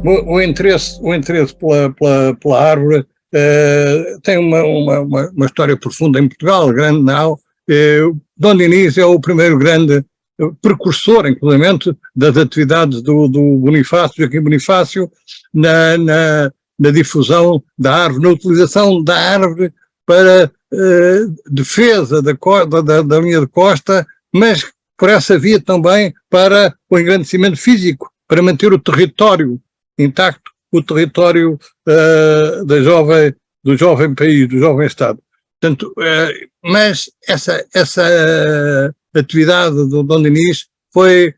O interesse pela árvore tem uma história profunda em Portugal, grande não. Dom Dinis é o primeiro grande precursor, inclusive, das atividades do Bonifácio, Joaquim Bonifácio, na difusão da árvore, na utilização da árvore para defesa da linha de costa, mas por essa via também para o engrandecimento físico, para manter o território intacto, o território do jovem país, do jovem Estado. Portanto, mas essa atividade do Dom Dinis foi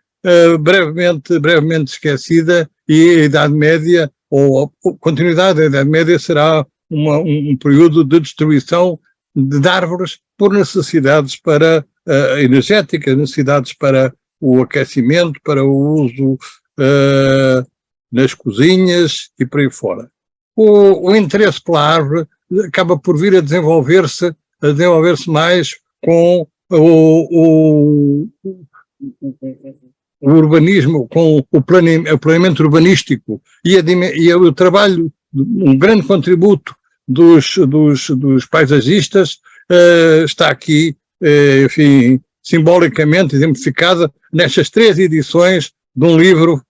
brevemente esquecida, e a Idade Média, ou a continuidade da Idade Média, será um período de destruição de árvores por necessidades energéticas, necessidades para o aquecimento, para o uso nas cozinhas e por aí fora. O interesse pela árvore acaba por vir a desenvolver-se mais com o urbanismo, com o planeamento urbanístico e o trabalho, um grande contributo dos paisagistas está aqui, enfim, simbolicamente exemplificada nestas 3 edições de um livro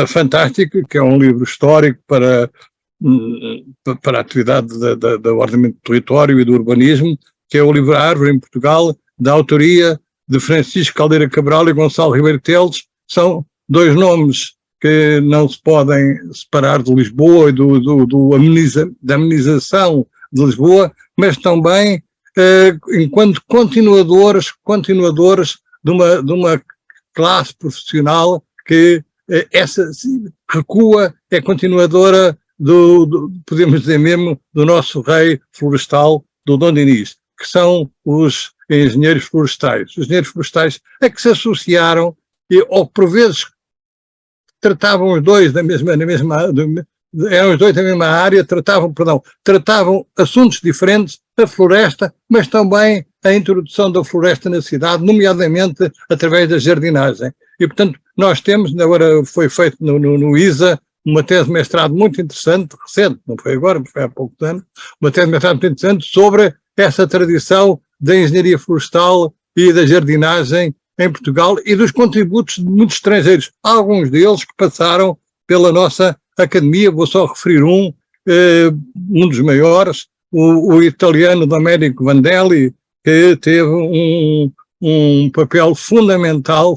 fantástico, que é um livro histórico para a atividade do ordenamento do território e do urbanismo, que é o livro Árvore em Portugal, da autoria de Francisco Caldeira Cabral e Gonçalo Ribeiro Teles. São 2 nomes que não se podem separar de Lisboa e da amenização de Lisboa, mas também enquanto continuadores de uma classe profissional que essa recua, é continuadora podemos dizer mesmo, do nosso rei florestal, do Dom Dinis, que são os engenheiros florestais. Os engenheiros florestais a que se associaram, ou por vezes tratavam os dois eram os dois da mesma área, tratavam assuntos diferentes, a floresta, mas também a introdução da floresta na cidade, nomeadamente através da jardinagem. E, portanto, nós temos, agora foi feito no ISA, uma tese de mestrado muito interessante, recente, não foi agora, foi há poucos anos, uma tese de mestrado muito interessante sobre essa tradição da engenharia florestal e da jardinagem em Portugal e dos contributos de muitos estrangeiros, alguns deles que passaram pela nossa academia. Vou só referir um dos maiores, o italiano Domenico Vandelli, que teve um papel fundamental,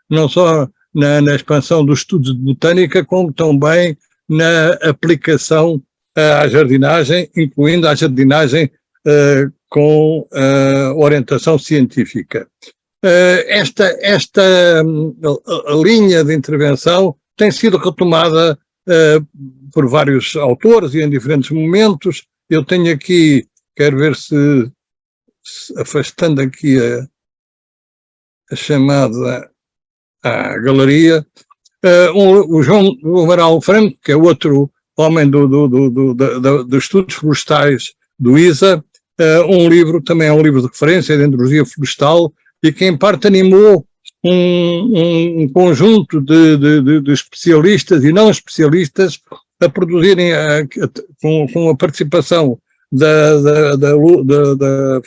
não só na expansão dos estudos de botânica, como também na aplicação à jardinagem, incluindo a jardinagem com orientação científica. Esta linha de intervenção tem sido retomada por vários autores e em diferentes momentos. Eu tenho aqui, quero ver se afastando aqui a chamada à galeria, o João Amaral Franco, que é outro homem dos estudos florestais do ISA, também é um livro de referência de Andrologia Florestal, e que em parte animou um conjunto de especialistas e não especialistas a produzirem, com a participação da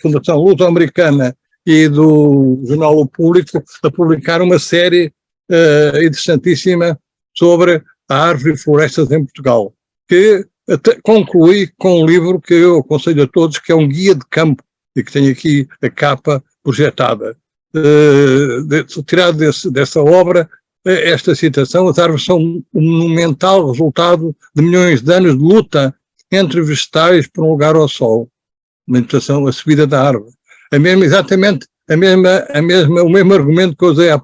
Fundação Luso-Americana e do Jornal O Público, a publicar uma série interessantíssima sobre a árvore e florestas em Portugal, que conclui com um livro que eu aconselho a todos, que é um guia de campo, e que tem aqui a capa projetada. Tirado dessa obra, esta citação: as árvores são um monumental resultado de milhões de anos de luta entre vegetais por um lugar ao sol. Uma interpretação, a subida da árvore. Exatamente o mesmo argumento que eu usei há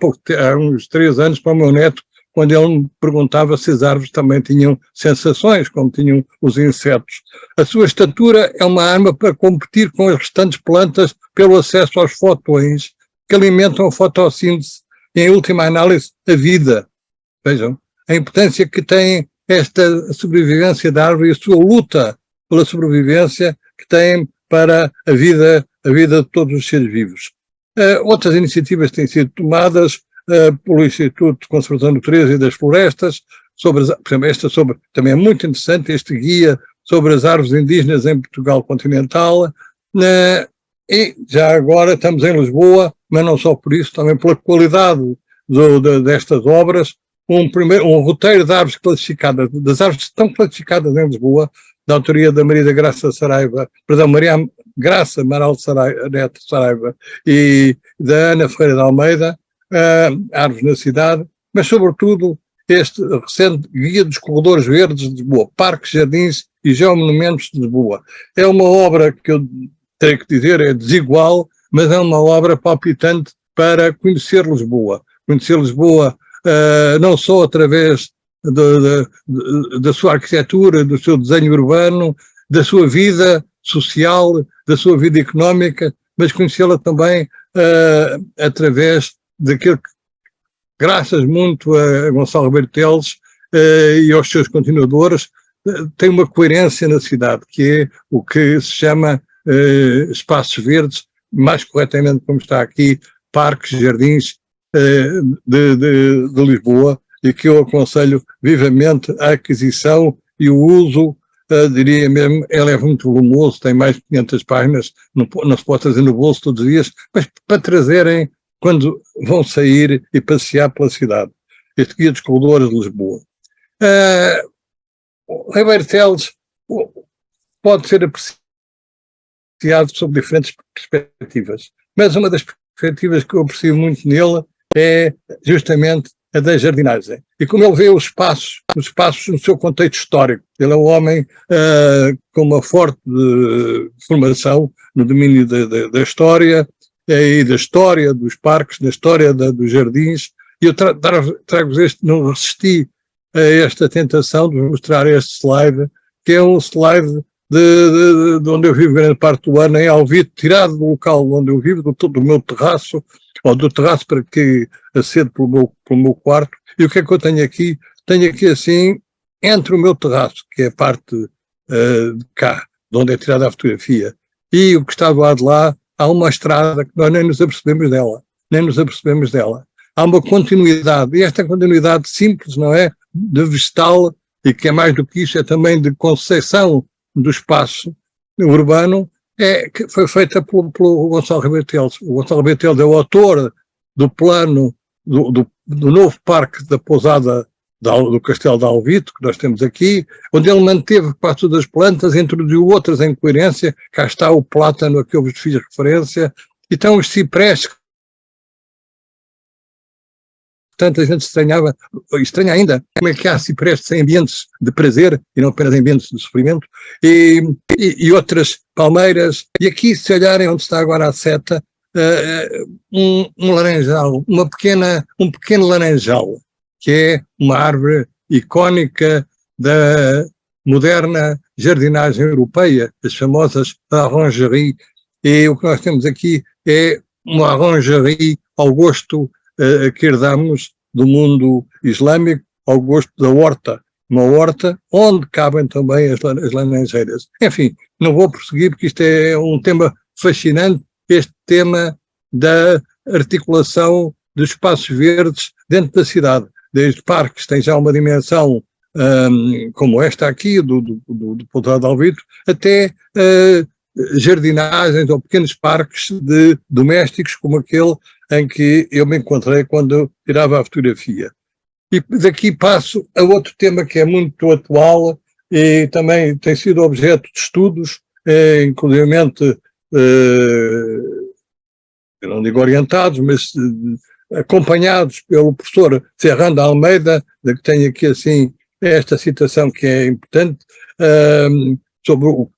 uns 3 anos para o meu neto, quando ele me perguntava se as árvores também tinham sensações, como tinham os insetos. A sua estatura é uma arma para competir com as restantes plantas pelo acesso aos fotões que alimentam a fotossíntese e, em última análise, a vida. Vejam, a importância que tem esta sobrevivência da árvore e a sua luta pela sobrevivência que tem para a vida de todos os seres vivos. Outras iniciativas têm sido tomadas pelo Instituto de Conservação da Natureza e das Florestas, por exemplo, também é muito interessante, este guia sobre as árvores indígenas em Portugal continental, e já agora estamos em Lisboa, mas não só por isso, também pela qualidade destas obras, um roteiro de árvores classificadas, das árvores que estão classificadas em Lisboa, da autoria da Maria Graça Saraiva, Maria Graça Amaral Neto Saraiva e da Ana Ferreira de Almeida, Árvores na Cidade, mas sobretudo este recente Guia dos Corredores Verdes de Lisboa, Parques, Jardins e Geomonumentos de Lisboa. É uma obra que eu tenho que dizer, é desigual, mas é uma obra palpitante para conhecer Lisboa. Conhecer Lisboa não só através da sua arquitetura, do seu desenho urbano, da sua vida social, da sua vida económica, mas conhecê-la também através daquilo que, graças muito a Gonçalo Rebelo Teles e aos seus continuadores, tem uma coerência na cidade, que é o que se chama espaços verdes, mais corretamente como está aqui, parques, jardins de Lisboa, e que eu aconselho vivamente a aquisição e o uso, diria mesmo, ele é muito volumoso, tem mais de 500 páginas, não se pode trazer no bolso todos os dias, mas para trazerem quando vão sair e passear pela cidade. Este Guia dos Corredores de Lisboa. O Rebelo Teles pode ser apreciado sob diferentes perspectivas, mas uma das perspectivas que eu aprecio muito nele é justamente a da jardinagem. E como ele vê os espaços no seu contexto histórico. Ele é um homem com uma forte formação no domínio da história, e da história dos parques, da história dos jardins, e eu trago-vos não resisti a esta tentação de mostrar este slide, que é um slide de onde eu vivo grande parte do ano, em Alvite, tirado do local onde eu vivo, do meu terraço, ou do terraço para que acedo pelo meu quarto. E o que é que eu tenho aqui? Tenho aqui assim, entre o meu terraço, que é a parte de cá, de onde é tirada a fotografia, e o que está do lado de lá, há uma estrada que nós nem nos apercebemos dela. Há uma continuidade, e esta continuidade simples, não é? De vegetal, e que é mais do que isso, é também de conceição do espaço urbano, que foi feita pelo Gonçalo Rebelo Teles. O Gonçalo Rebelo Teles é o autor do plano do novo parque da pousada do Castelo de Alvite, que nós temos aqui, onde ele manteve quase todas as plantas, introduziu outras em coerência. Cá está o plátano a que eu vos fiz referência, e estão os cipresses, que tanta gente estranha ainda, como é que há cipresses em ambientes de prazer, e não apenas em ambientes de sofrimento, e outras palmeiras, e aqui, se olharem onde está agora a seta, um laranjal, um pequeno laranjal, que é uma árvore icónica da moderna jardinagem europeia, as famosas orangeries, e o que nós temos aqui é uma orangerie ao gosto que herdamos do mundo islâmico, ao gosto da horta, uma horta onde cabem também as laranjeiras. Enfim, não vou prosseguir porque isto é um tema fascinante, este tema da articulação dos espaços verdes dentro da cidade. Desde parques, tem já uma dimensão como esta aqui, do Pousada de Alvite, até jardinagens ou pequenos parques domésticos, como aquele em que eu me encontrei quando tirava a fotografia. E daqui passo a outro tema que é muito atual e também tem sido objeto de estudos, inclusivamente, eu não digo orientados, mas acompanhados pelo professor Ferrando Almeida, que tem aqui assim esta citação que é importante, sobre o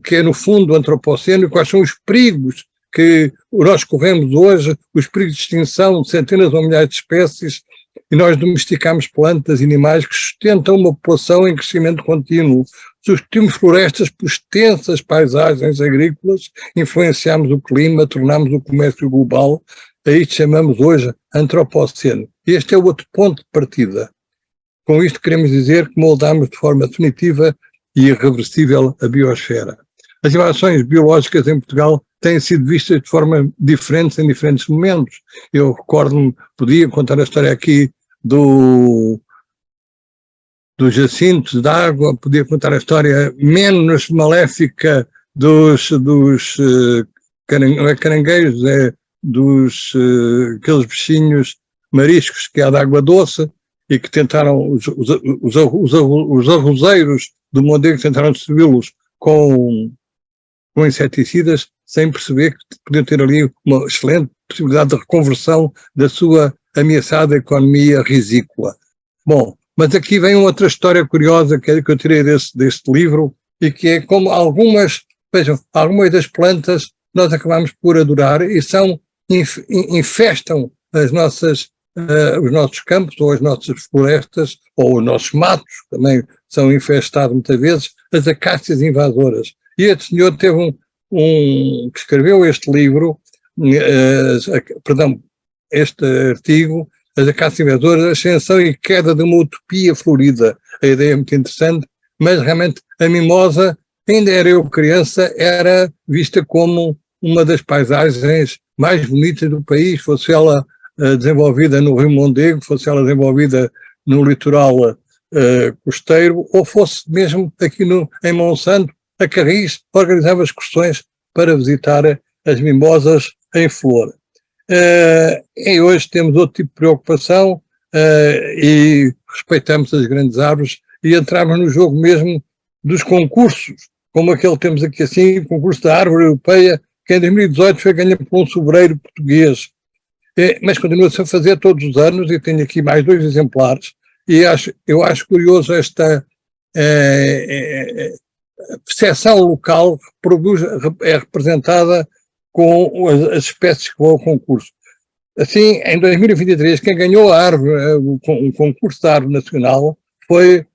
que é no fundo o antropoceno e quais são os perigos que nós corremos hoje, os perigos de extinção de centenas ou milhares de espécies, e nós domesticamos plantas e animais que sustentam uma população em crescimento contínuo. Substituímos florestas por extensas paisagens agrícolas, influenciamos o clima, tornamos o comércio global, a isto chamamos hoje antropoceno. Este é o outro ponto de partida. Com isto queremos dizer que moldamos de forma definitiva e irreversível a biosfera. as invasões biológicas em Portugal têm sido vistas de forma diferente em diferentes momentos. Eu recordo-me, podia contar a história aqui dos jacintos de água, podia contar a história menos maléfica dos não é caranguejos, é aqueles bichinhos mariscos que há de água doce e que tentaram, os arrozeiros do Mondego tentaram destruí-los com inseticidas, sem perceber que podiam ter ali uma excelente possibilidade de reconversão da sua ameaçada economia risícola. Bom, mas aqui vem outra história curiosa que eu tirei deste livro, e que é como algumas das plantas nós acabamos por adorar e infestam os nossos campos, ou as nossas florestas, ou os nossos matos, também são infestados muitas vezes, as acácias invasoras. E este senhor teve que escreveu este livro, este artigo, As Acácias Invasoras, Ascensão e Queda de uma Utopia Florida. A ideia é muito interessante, mas realmente a mimosa, ainda era eu criança, era vista como uma das paisagens mais bonitas do país, fosse ela desenvolvida no Rio Mondego, fosse ela desenvolvida no litoral costeiro, ou fosse mesmo aqui em Monsanto, a Carris organizava excursões para visitar as mimosas em flor. E hoje temos outro tipo de preocupação e respeitamos as grandes árvores e entramos no jogo mesmo dos concursos, como aquele que temos aqui assim, o concurso da árvore europeia, que em 2018 foi ganho por um sobreiro português. Mas continua-se a fazer todos os anos, e tenho aqui mais 2 exemplares, e eu acho curioso esta percepção local que é representada com as espécies que vão ao concurso. Assim, em 2023, quem ganhou a árvore, o concurso da árvore nacional, foi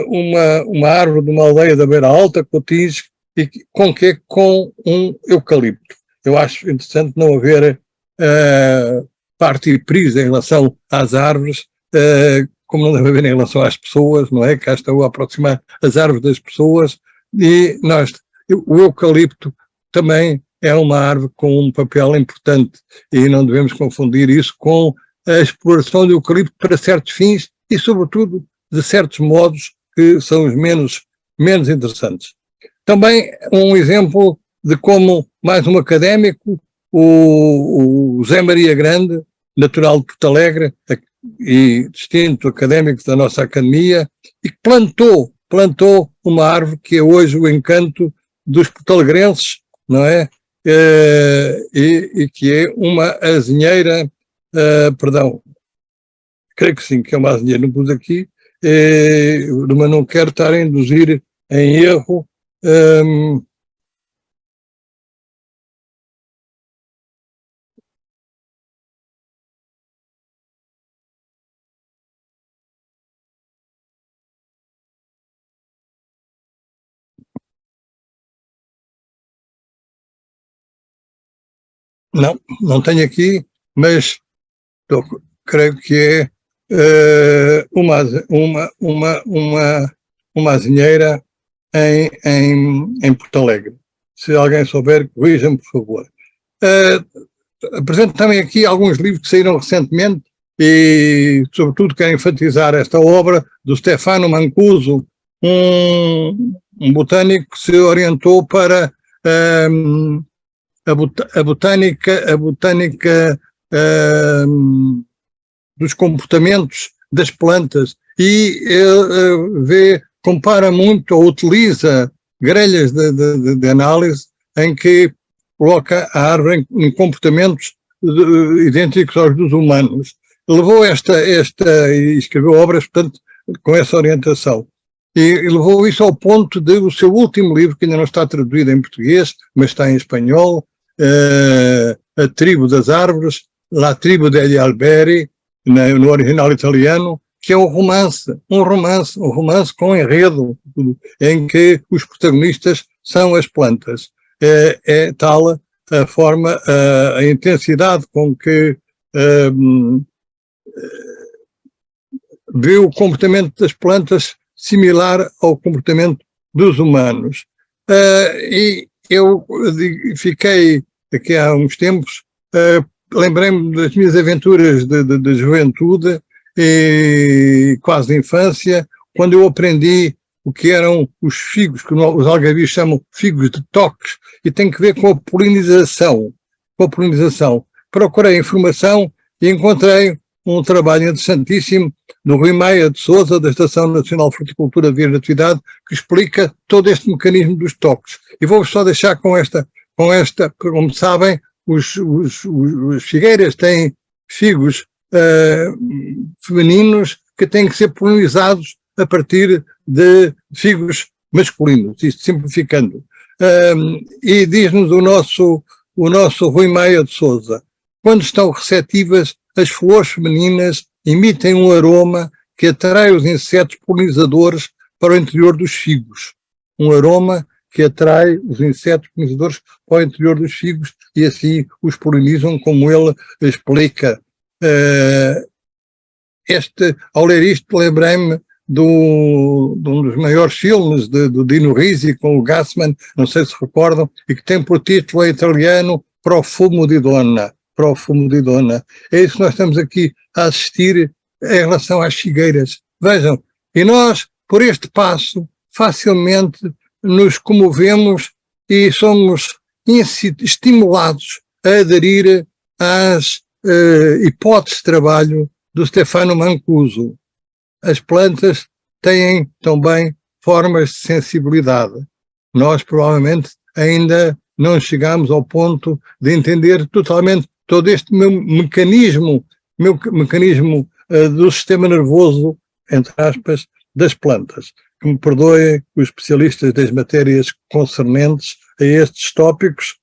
uma árvore de uma aldeia da Beira Alta, Cotins, e com um eucalipto. Eu acho interessante não haver partipris em relação às árvores, como não deve haver em relação às pessoas, não é? Cá estão a aproximar as árvores das pessoas, e o eucalipto também é uma árvore com um papel importante, e não devemos confundir isso com a exploração do eucalipto para certos fins e, sobretudo, de certos modos que são os menos interessantes. Também um exemplo de como mais um académico, o José Maria Grande, natural de Porto Alegre e distinto académico da nossa academia, e plantou uma árvore que é hoje o encanto dos portalegrenses, não é? E que é uma azinheira, creio que sim, que é uma azinheira, não pus aqui, mas não quero estar a induzir em erro. Não tenho aqui, mas creio que é uma azinheira em Porto Alegre. Se alguém souber, corrijam-me, por favor. Apresento também aqui alguns livros que saíram recentemente e, sobretudo, quero enfatizar esta obra do Stefano Mancuso, um botânico que se orientou para a botânica dos comportamentos das plantas, e compara muito ou utiliza grelhas de análise em que coloca a árvore em comportamentos idênticos aos dos humanos. Levou e escreveu obras, portanto, com essa orientação. E levou isso ao ponto de o seu último livro, que ainda não está traduzido em português, mas está em espanhol, A Tribo das Árvores, La Tribu degli Alberi, no original italiano, que é um romance com enredo, em que os protagonistas são as plantas. É tal a forma, a intensidade com que vê o comportamento das plantas similar ao comportamento dos humanos. E eu fiquei, aqui há uns tempos, lembrei-me das minhas aventuras de juventude e quase de infância, quando eu aprendi o que eram os figos, que os algarvios chamam figos de toques, e tem que ver com a polinização. Com a polinização. Procurei informação e encontrei um trabalho interessantíssimo do Rui Maia de Sousa, da Estação Nacional de Fruticultura de Natividade, que explica todo este mecanismo dos toques. E vou-vos só deixar com esta, como sabem, os figueiras têm figos femininos que têm que ser polinizados a partir de figos masculinos, isto simplificando. E diz-nos o nosso Rui Maia de Sousa, quando estão receptivas, as flores femininas emitem um aroma que atrai os insetos polinizadores para o interior dos figos. Um aroma que atrai os insetos polinizadores para o interior dos figos e assim os polinizam, como ele explica. Ao ler isto, lembrei-me de um dos maiores filmes do Dino Risi com o Gassman, não sei se recordam, e que tem por título em italiano Profumo di Donna. Profumo di Donna. É isso que nós estamos aqui a assistir em relação às figueiras. Vejam, e nós, por este passo, facilmente nos comovemos e somos estimulados a aderir às hipóteses de trabalho do Stefano Mancuso. As plantas têm também formas de sensibilidade. Nós provavelmente ainda não chegamos ao ponto de entender totalmente todo este mecanismo do sistema nervoso, entre aspas, das plantas. Que me perdoem os especialistas das matérias concernentes a estes tópicos,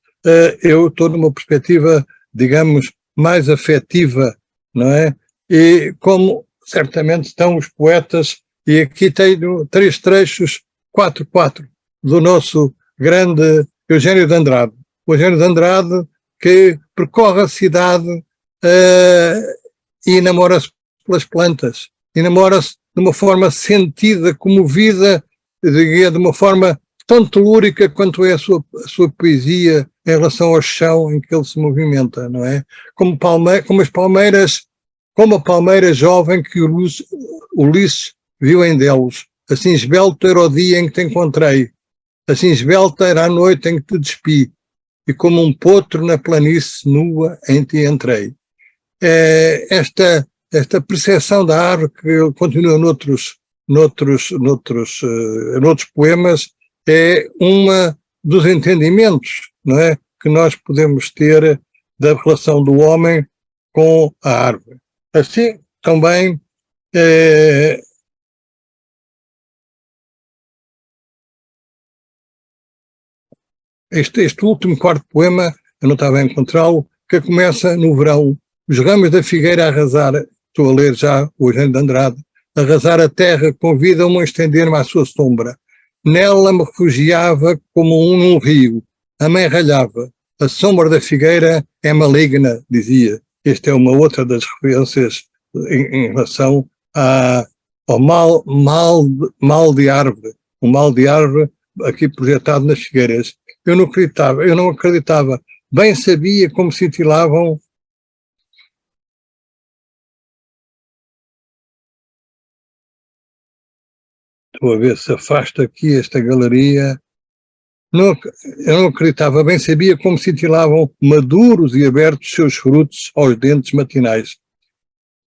eu estou numa perspectiva, digamos, mais afetiva, não é? E como certamente estão os poetas, e aqui tenho 3 trechos, 4, do nosso grande Eugênio de Andrade. O Eugênio de Andrade que percorre a cidade e enamora-se pelas plantas, enamora-se de uma forma sentida, comovida, de uma forma tão telúrica quanto é a sua poesia em relação ao chão em que ele se movimenta, não é? Como a palmeira jovem que Ulisses viu em Delos. Assim esbelto era o dia em que te encontrei, assim esbelta era a noite em que te despi, e como um potro na planície nua em ti entrei. Esta percepção da árvore, que continua noutros poemas, é uma dos entendimentos, não é, que nós podemos ter da relação do homem com a árvore. Assim, também, este último quarto poema, eu não estava a encontrá-lo, que começa no verão, os ramos da figueira a arrasar, estou a ler já o Eugênio de Andrade, arrasar a terra convida-me a estender-me à sua sombra. Nela me refugiava como num rio, a mãe ralhava, a sombra da figueira é maligna, dizia. Esta é uma outra das referências em relação ao mal de árvore, o mal de árvore aqui projetado nas figueiras. Eu não acreditava, bem sabia como cintilavam. Estou a ver se afasta aqui esta galeria. Eu não acreditava, bem sabia como cintilavam maduros e abertos seus frutos aos dentes matinais.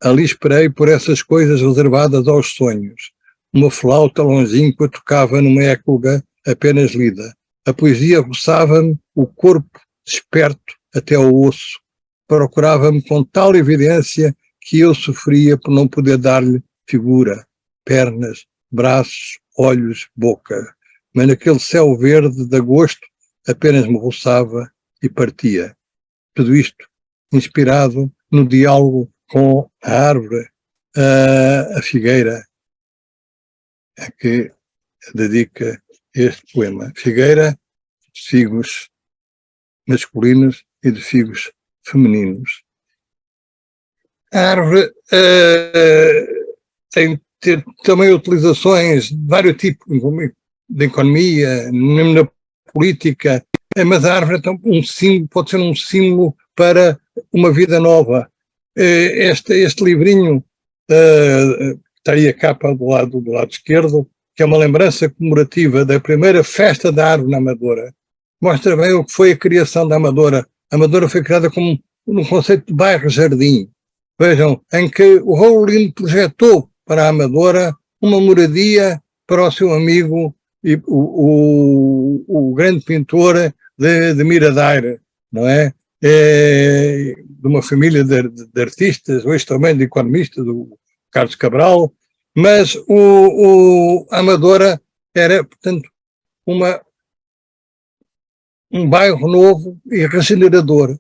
Ali esperei por essas coisas reservadas aos sonhos. Uma flauta longínqua tocava numa écloga apenas lida. A poesia roçava-me o corpo desperto até ao osso. Procurava-me com tal evidência que eu sofria por não poder dar-lhe figura, pernas, braços, olhos, boca. Mas naquele céu verde de agosto apenas me roçava e partia. Tudo isto inspirado no diálogo com a árvore, a figueira, a que dedica este poema. Figueira de figos masculinos e de figos femininos. A árvore tem também utilizações de vários tipos de economia, mesmo política, mas a árvore é um símbolo, pode ser um símbolo para uma vida nova. Este livrinho, está aí a capa do lado esquerdo, que é uma lembrança comemorativa da primeira festa da árvore na Amadora, mostra bem o que foi a criação da Amadora. A Amadora foi criada como um conceito de bairro-jardim. Vejam, em que o Raul Lino projetou para a Amadora uma moradia para o seu amigo, o grande pintor de Miradaire, não é? De uma família de artistas, hoje também de economistas, do Carlos Cabral, mas a Amadora era, portanto, um bairro novo e regenerador.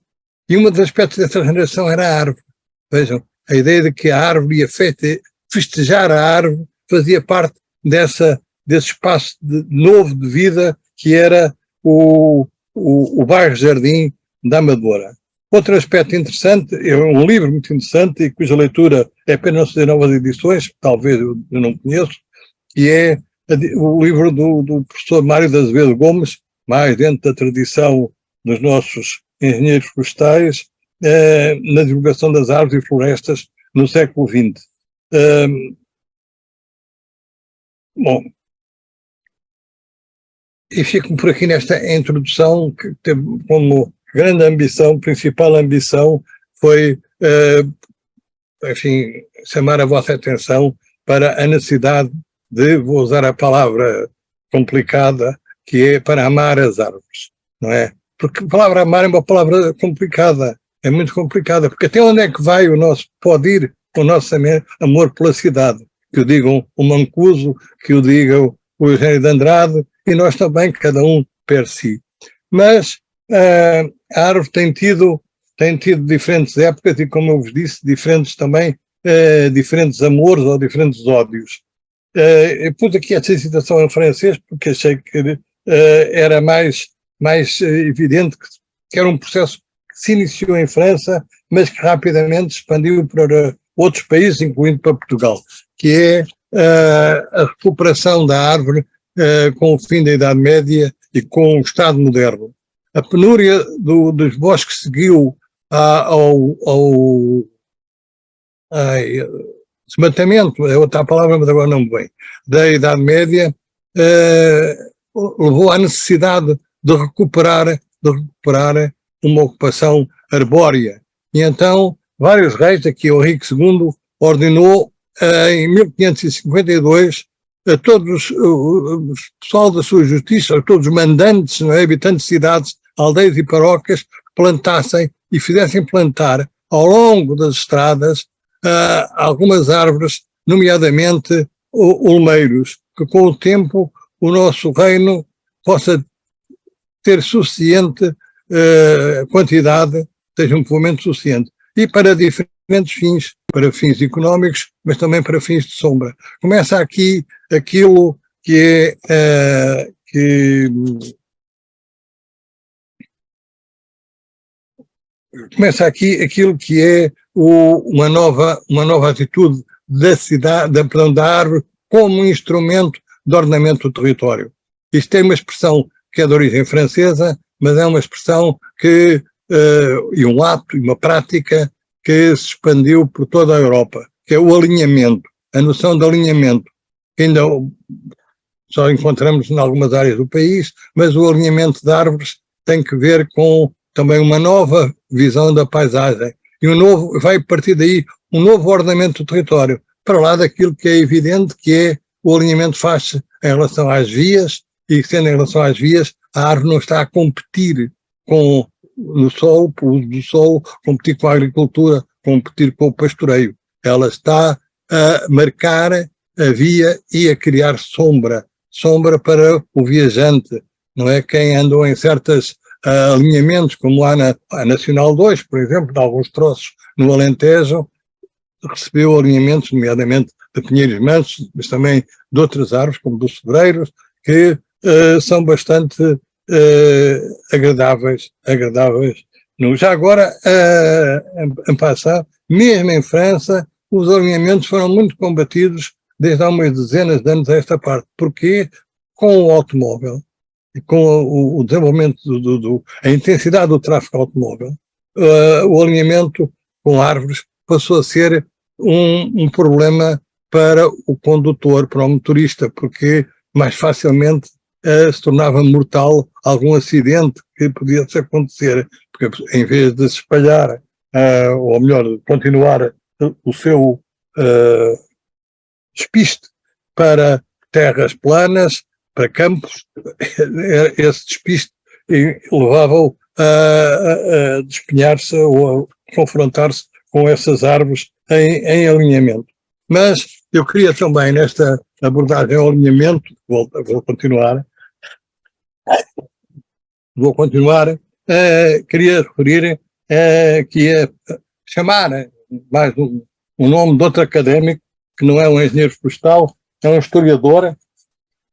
E um dos aspectos dessa regeneração era a árvore. Vejam, a ideia de que a árvore ia festejar a árvore fazia parte desse espaço novo de vida que era o bairro-jardim da Amadora. Outro aspecto interessante, é um livro muito interessante e cuja leitura é apenas de novas edições, talvez eu não conheço, que é o livro do professor Mário de Azevedo Gomes, mais dentro da tradição dos nossos engenheiros florestais, na divulgação das árvores e florestas no século XX. Bom, e fico por aqui nesta introdução, que teve como grande ambição, principal ambição, foi, enfim, chamar a vossa atenção para a necessidade de, vou usar a palavra complicada, que é para amar as árvores, não é? Porque a palavra amar é uma palavra complicada, é muito complicada, porque até onde é que vai pode ir o nosso amor pela cidade? Que o digam o Mancuso, que o digam o Eugênio de Andrade, e nós também, cada um per si. Mas a árvore tem tido diferentes épocas e, como eu vos disse, diferentes amores ou diferentes ódios. Eu pus aqui essa citação em francês porque achei que era mais evidente que era um processo que se iniciou em França, mas que rapidamente expandiu para outros países, incluindo para Portugal, que é a recuperação da árvore com o fim da Idade Média e com o Estado moderno. A penúria dos bosques seguiu ao desmatamento, é outra palavra, mas agora não me vem, da Idade Média, levou à necessidade de recuperar uma ocupação arbórea. E então, vários reis, aqui o Henrique II, ordenou em 1552 a todos o pessoal da sua justiça, a todos os mandantes, não é, habitantes de cidades, aldeias e paróquias, plantassem e fizessem plantar ao longo das estradas algumas árvores, nomeadamente olmeiros, que com o tempo o nosso reino possa ter suficiente quantidade, seja um povoamento suficiente. E para diferentes fins, para fins económicos, mas também para fins de sombra. Começa aqui aquilo que é começa aqui aquilo que é uma nova atitude da cidade, da árvore como instrumento de ordenamento do território. Isto tem uma expressão que é de origem francesa, mas é uma expressão e um ato e uma prática que se expandiu por toda a Europa, que é o alinhamento, a noção de alinhamento, que ainda só encontramos em algumas áreas do país, mas o alinhamento de árvores tem que ver com também uma nova visão da paisagem, e vai partir daí um novo ordenamento do território, para lá daquilo que é evidente que é o alinhamento faz-se em relação às vias, e sendo em relação às vias, a árvore não está a competir no solo, pelo uso do solo, competir com a agricultura, competir com o pastoreio. Ela está a marcar a via e a criar sombra para o viajante, não é? Quem andou em certos alinhamentos, como lá na Nacional 2, por exemplo, de alguns troços no Alentejo, recebeu alinhamentos, nomeadamente de pinheiros mansos, mas também de outras árvores, como dos sobreiros, que são bastante agradáveis. Já agora, em passar, mesmo em França, os alinhamentos foram muito combatidos desde há umas dezenas de anos a esta parte. Porquê? Com o automóvel. com o desenvolvimento, a intensidade do tráfego automóvel, o alinhamento com árvores passou a ser um problema para o condutor, para o motorista, porque mais facilmente se tornava mortal algum acidente que podia acontecer, porque em vez de se espalhar, ou melhor, continuar o seu despiste para terras planas, para campos, esse despiste levava-o a despenhar-se ou a confrontar-se com essas árvores em alinhamento. Mas eu queria também, nesta abordagem ao alinhamento, vou continuar, queria referir que ia chamar mais um nome de outro académico, que não é um engenheiro florestal, é um historiador,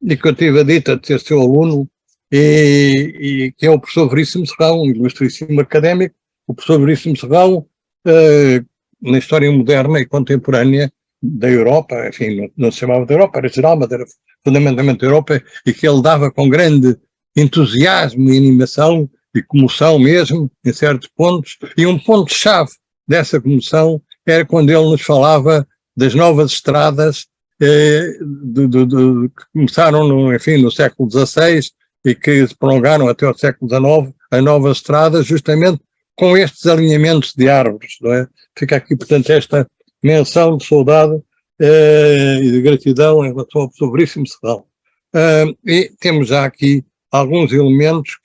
e que eu tive a dita de ser seu aluno, e que é o professor Veríssimo Serrão, um ilustríssimo académico. O professor Veríssimo Serrão, na história moderna e contemporânea da Europa, enfim, não se chamava da Europa, era geral, mas era fundamentalmente da Europa, e que ele dava com grande entusiasmo e animação e comoção mesmo, em certos pontos, e um ponto-chave dessa comoção era quando ele nos falava das novas estradas que começaram no século XVI e que se prolongaram até o século XIX, as novas estradas, justamente com estes alinhamentos de árvores, não é? Fica aqui, portanto, esta menção de saudade e de gratidão em relação ao professor Veríssimo Serrão. E temos já aqui alguns elementos,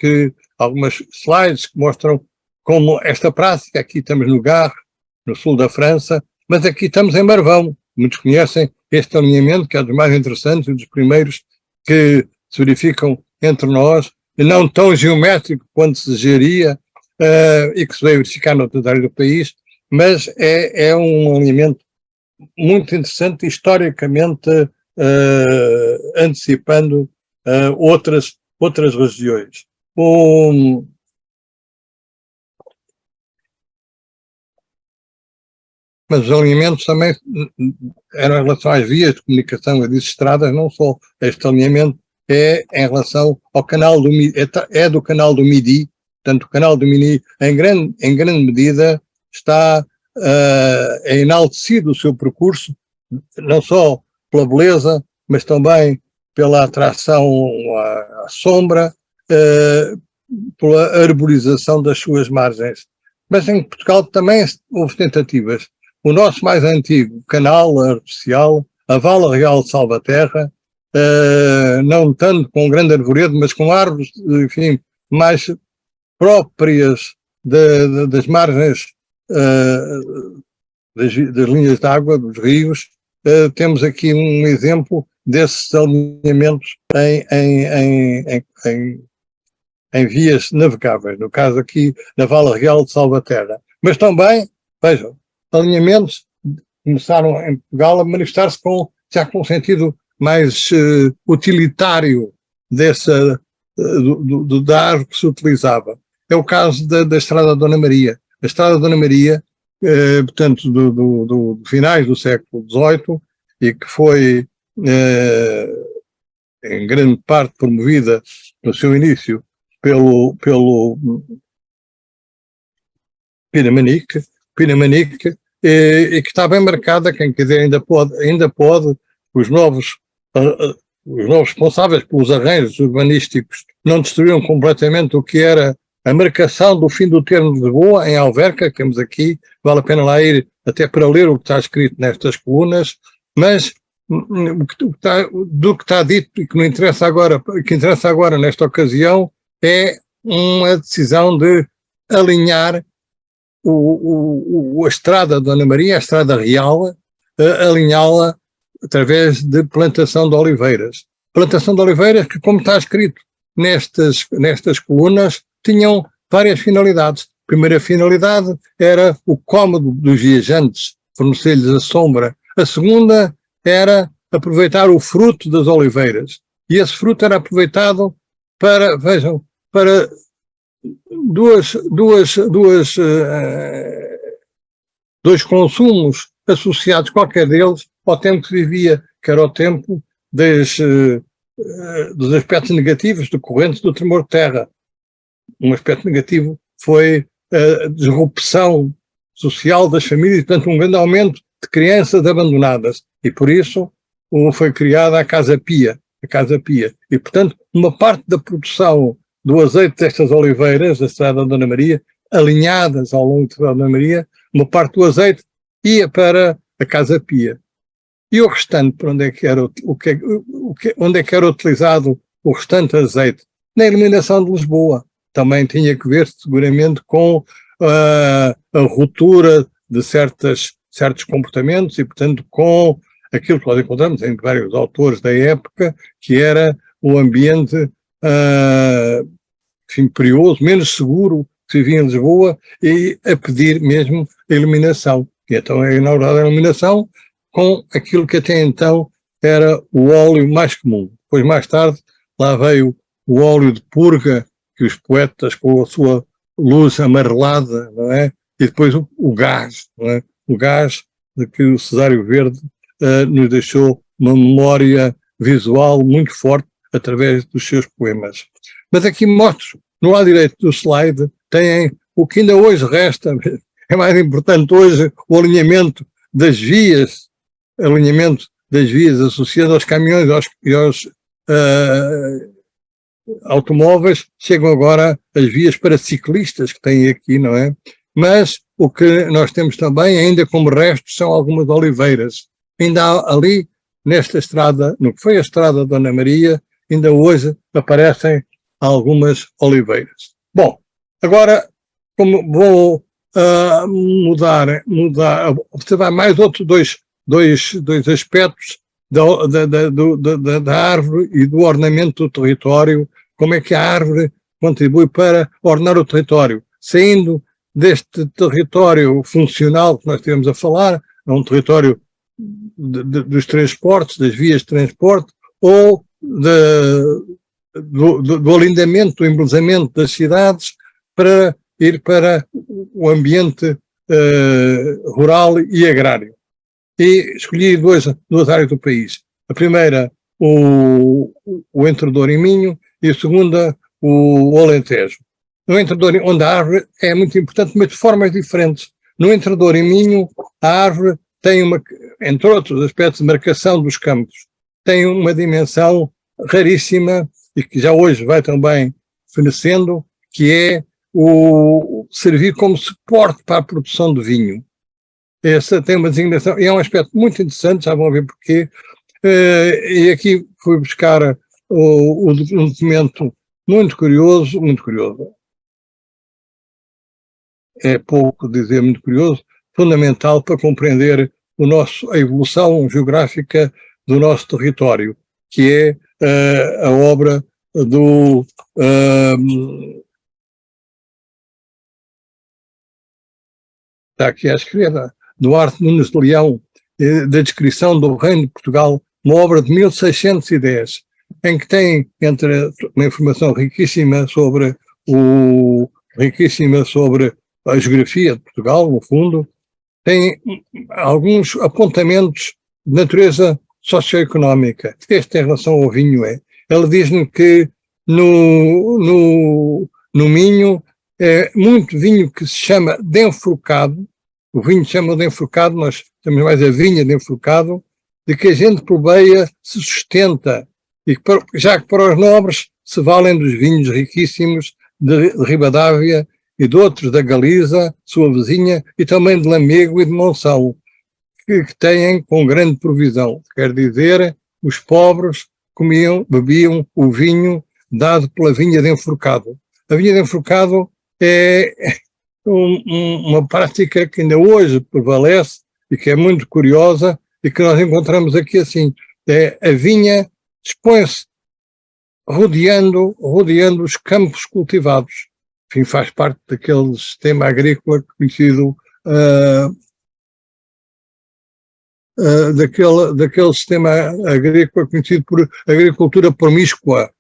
algumas slides que mostram como esta prática, aqui estamos no Gard, no sul da França, mas aqui estamos em Marvão. Muitos conhecem este alinhamento, que é dos mais interessantes e dos primeiros que se verificam entre nós, e não tão geométrico quanto se desejaria, e que se vai verificar noutras áreas do país, mas é um alinhamento muito interessante, historicamente antecipando outras regiões. Mas os alinhamentos também eram em relação às vias de comunicação e das estradas, não só. Este alinhamento é em relação ao canal do Midi, é do canal do Midi, portanto o canal do Midi em grande medida está enaltecido o seu percurso, não só pela beleza, mas também pela atração à sombra, pela arborização das suas margens. Mas em Portugal também houve tentativas. O nosso mais antigo canal artificial, a Vala Real de Salvaterra, não tanto com grande arvoredo, mas com árvores, enfim, mais próprias das margens das linhas de água, dos rios. Temos aqui um exemplo desses alinhamentos em vias navegáveis, no caso aqui na Vala Real de Salvaterra. Mas também, vejam, alinhamentos começaram em Portugal a manifestar-se já com um sentido mais utilitário da árvore que se utilizava. É o caso da Estrada da Dona Maria. A Estrada da Dona Maria, portanto, do finais do século XVIII, e que foi em grande parte promovida no seu início pelo Pinamanique, e que está bem marcada, quem quiser ainda pode, os novos responsáveis pelos arranjos urbanísticos não destruíram completamente o que era a marcação do fim do termo de Lisboa, em Alverca, que temos aqui, vale a pena lá ir até para ler o que está escrito nestas colunas, mas do que está dito e que interessa agora nesta ocasião é uma decisão de alinhar a estrada de Dona Maria, a estrada real, alinhá-la através de plantação de oliveiras. Plantação de oliveiras que, como está escrito nestas colunas, tinham várias finalidades. A primeira finalidade era o cômodo dos viajantes, fornecer-lhes a sombra. A segunda era aproveitar o fruto das oliveiras. E esse fruto era aproveitado para dois consumos associados, qualquer deles, ao tempo que vivia, que era o tempo das dos aspectos negativos decorrentes do tremor de terra. Um aspecto negativo foi a disrupção social das famílias, portanto, um grande aumento de crianças abandonadas. E por isso foi criada a Casa Pia. E, portanto, uma parte da produção do azeite destas oliveiras, da Estrada da Dona Maria, alinhadas ao longo da Estrada da Dona Maria, uma parte do azeite ia para a Casa Pia. E o restante, para onde é que era, onde é que era utilizado o restante azeite? Na iluminação de Lisboa. Também tinha que ver, seguramente, com a ruptura de certos comportamentos e, portanto, com aquilo que nós encontramos em vários autores da época, que era o ambiente enfim, perigoso, menos seguro que se vivia em Lisboa, e a pedir mesmo a iluminação. E então é inaugurada a iluminação com aquilo que até então era o óleo mais comum. Depois, mais tarde, lá veio o óleo de purga, que os poetas, com a sua luz amarelada, não é? E depois o gás, não é? O gás de que o Cesário Verde nos deixou uma memória visual muito forte através dos seus poemas. Mas aqui mostro, no lado direito do slide, tem o que ainda hoje resta, é mais importante hoje, o alinhamento das vias associadas aos caminhões e aos automóveis. Chegam agora as vias para ciclistas que têm aqui, não é? Mas o que nós temos também, ainda como restos, são algumas oliveiras. Ainda há ali, nesta estrada, no que foi a Estrada da Dona Maria, ainda hoje aparecem algumas oliveiras. Bom, agora, como vou observar mais outros dois aspectos da árvore e do ornamento do território, como é que a árvore contribui para ordenar o território, saindo deste território funcional que nós estivemos a falar, a um território dos transportes, das vias de transporte, ou do alindamento, do embelezamento das cidades, para ir para o ambiente rural e agrário. E escolhi duas áreas do país. A primeira, o Entredouro e Minho, e a segunda, o Alentejo. No Entredouro, onde a árvore é muito importante, mas de formas diferentes. No Entredouro e Minho, a árvore tem entre outros aspectos de marcação dos campos, tem uma dimensão raríssima e que já hoje vai também fenecendo, que é servir como suporte para a produção de vinho. Essa tem uma designação, e é um aspecto muito interessante, já vão ver porquê, e aqui fui buscar um documento muito curioso, é pouco dizer muito curioso, fundamental para compreender a evolução geográfica do nosso território, que é a obra do está aqui à esquerda, Duarte Nunes de Leão, da descrição do Reino de Portugal, uma obra de 1610, em que tem uma informação riquíssima sobre a geografia de Portugal, no fundo, tem alguns apontamentos de natureza socioeconómica. Este em relação ao vinho Ele diz-nos que no Minho é muito vinho que se chama de enforcado, o vinho se chama de enforcado, nós temos mais a vinha de enforcado, de que a gente plebeia se sustenta, e já que para os nobres se valem dos vinhos riquíssimos de Ribadávia e de outros da Galiza, sua vizinha, e também de Lamego e de Monção, que têm com grande provisão. Quer dizer, os pobres bebiam o vinho dado pela vinha de enforcado. A vinha de enforcado é uma prática que ainda hoje prevalece e que é muito curiosa e que nós encontramos aqui assim. A vinha dispõe-se rodeando os campos cultivados. Enfim, faz parte daquele sistema agrícola conhecido, daquele sistema agrícola conhecido por agricultura promíscua,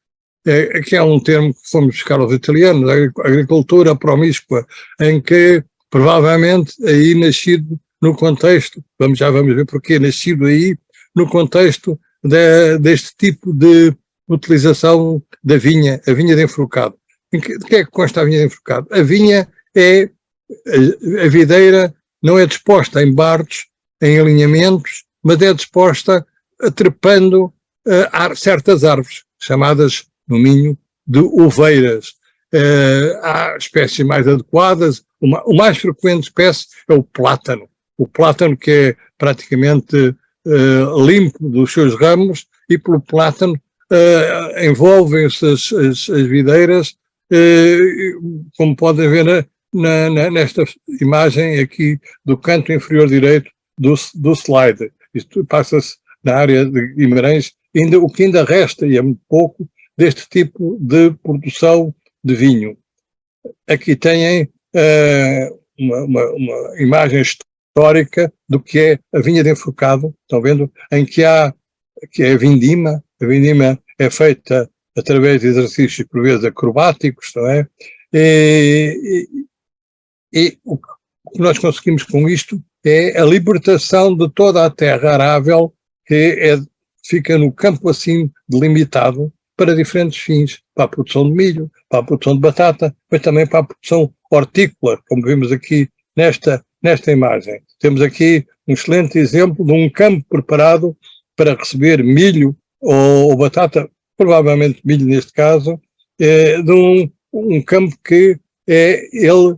que é um termo que fomos buscar aos italianos, agricultura promíscua, em que provavelmente aí nascido no contexto, já vamos ver porquê, nascido aí no contexto deste tipo de utilização da vinha, a vinha de enforcado. De que é que consta a vinha de enforcado? A vinha é, a videira não é disposta em bardos, em alinhamentos, mas é disposta trepando certas árvores, chamadas, no Minho, de uveiras. Há espécies mais adequadas, o mais frequente espécie é o plátano que é praticamente limpo dos seus ramos, e pelo plátano envolvem-se as videiras, como podem ver nesta imagem aqui do canto inferior direito do slide. Isto passa-se na área de Guimarães, o que ainda resta, e é muito pouco, deste tipo de produção de vinho. Aqui têm uma imagem histórica do que é a vinha de enforcado, estão vendo? Em que é a vindima. A vindima é feita através de exercícios, por vezes, acrobáticos, não é? E o que nós conseguimos com isto é a libertação de toda a terra arável que fica no campo assim delimitado para diferentes fins, para a produção de milho, para a produção de batata, mas também para a produção hortícola, como vemos aqui nesta imagem. Temos aqui um excelente exemplo de um campo preparado para receber milho ou batata, provavelmente milho neste caso, de um campo que é ele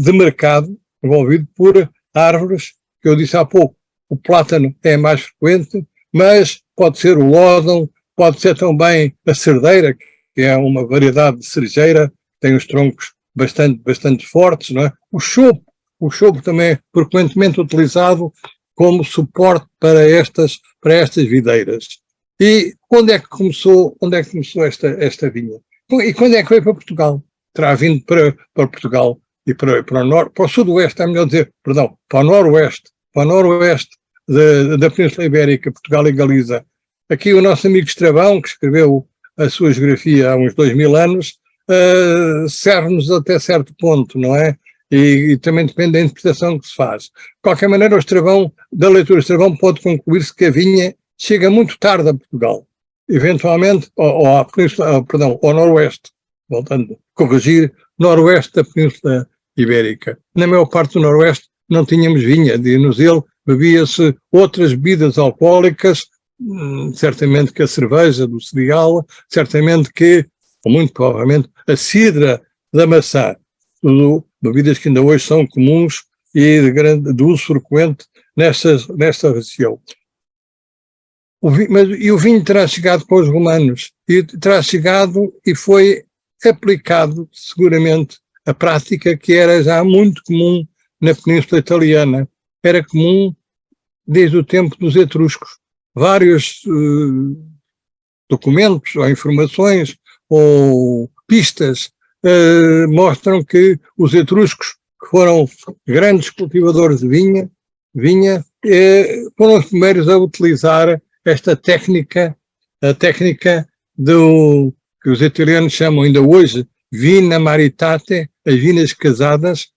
de mercado, envolvido por árvores, que eu disse há pouco. O plátano é mais frequente, mas pode ser o lódão, pode ser também a cerdeira, que é uma variedade de cerejeira, tem os troncos bastante fortes, não é? O chopo também é frequentemente utilizado como suporte para estas videiras. E onde é que começou esta vinha? E quando é que veio para Portugal? Terá vindo para Portugal e para o norte, para o sudoeste, é melhor dizer, perdão, para o noroeste da Península Ibérica, Portugal e Galiza. Aqui o nosso amigo Estrabão, que escreveu a sua geografia há uns 2000 anos, serve-nos até certo ponto, não é? E também depende da interpretação que se faz. De qualquer maneira, da leitura de Estrabão pode concluir-se que a vinha chega muito tarde a Portugal, eventualmente ao noroeste, voltando a corrigir, noroeste da Península Ibérica. Na maior parte do noroeste não tínhamos vinha, no Zelo bebia-se outras bebidas alcoólicas, certamente que a cerveja do cereal, certamente que, ou muito provavelmente, a da maçã, tudo bebidas que ainda hoje são comuns e de uso frequente nesta região. O vinho terá chegado para os romanos, e terá chegado e foi aplicado, seguramente, a prática que era já muito comum na Península Italiana. Era comum desde o tempo dos etruscos. Vários documentos ou informações ou pistas mostram que os etruscos, que foram grandes cultivadores de vinha, foram os primeiros a utilizar esta técnica, a técnica que os italianos chamam ainda hoje vina maritate, as vinas casadas.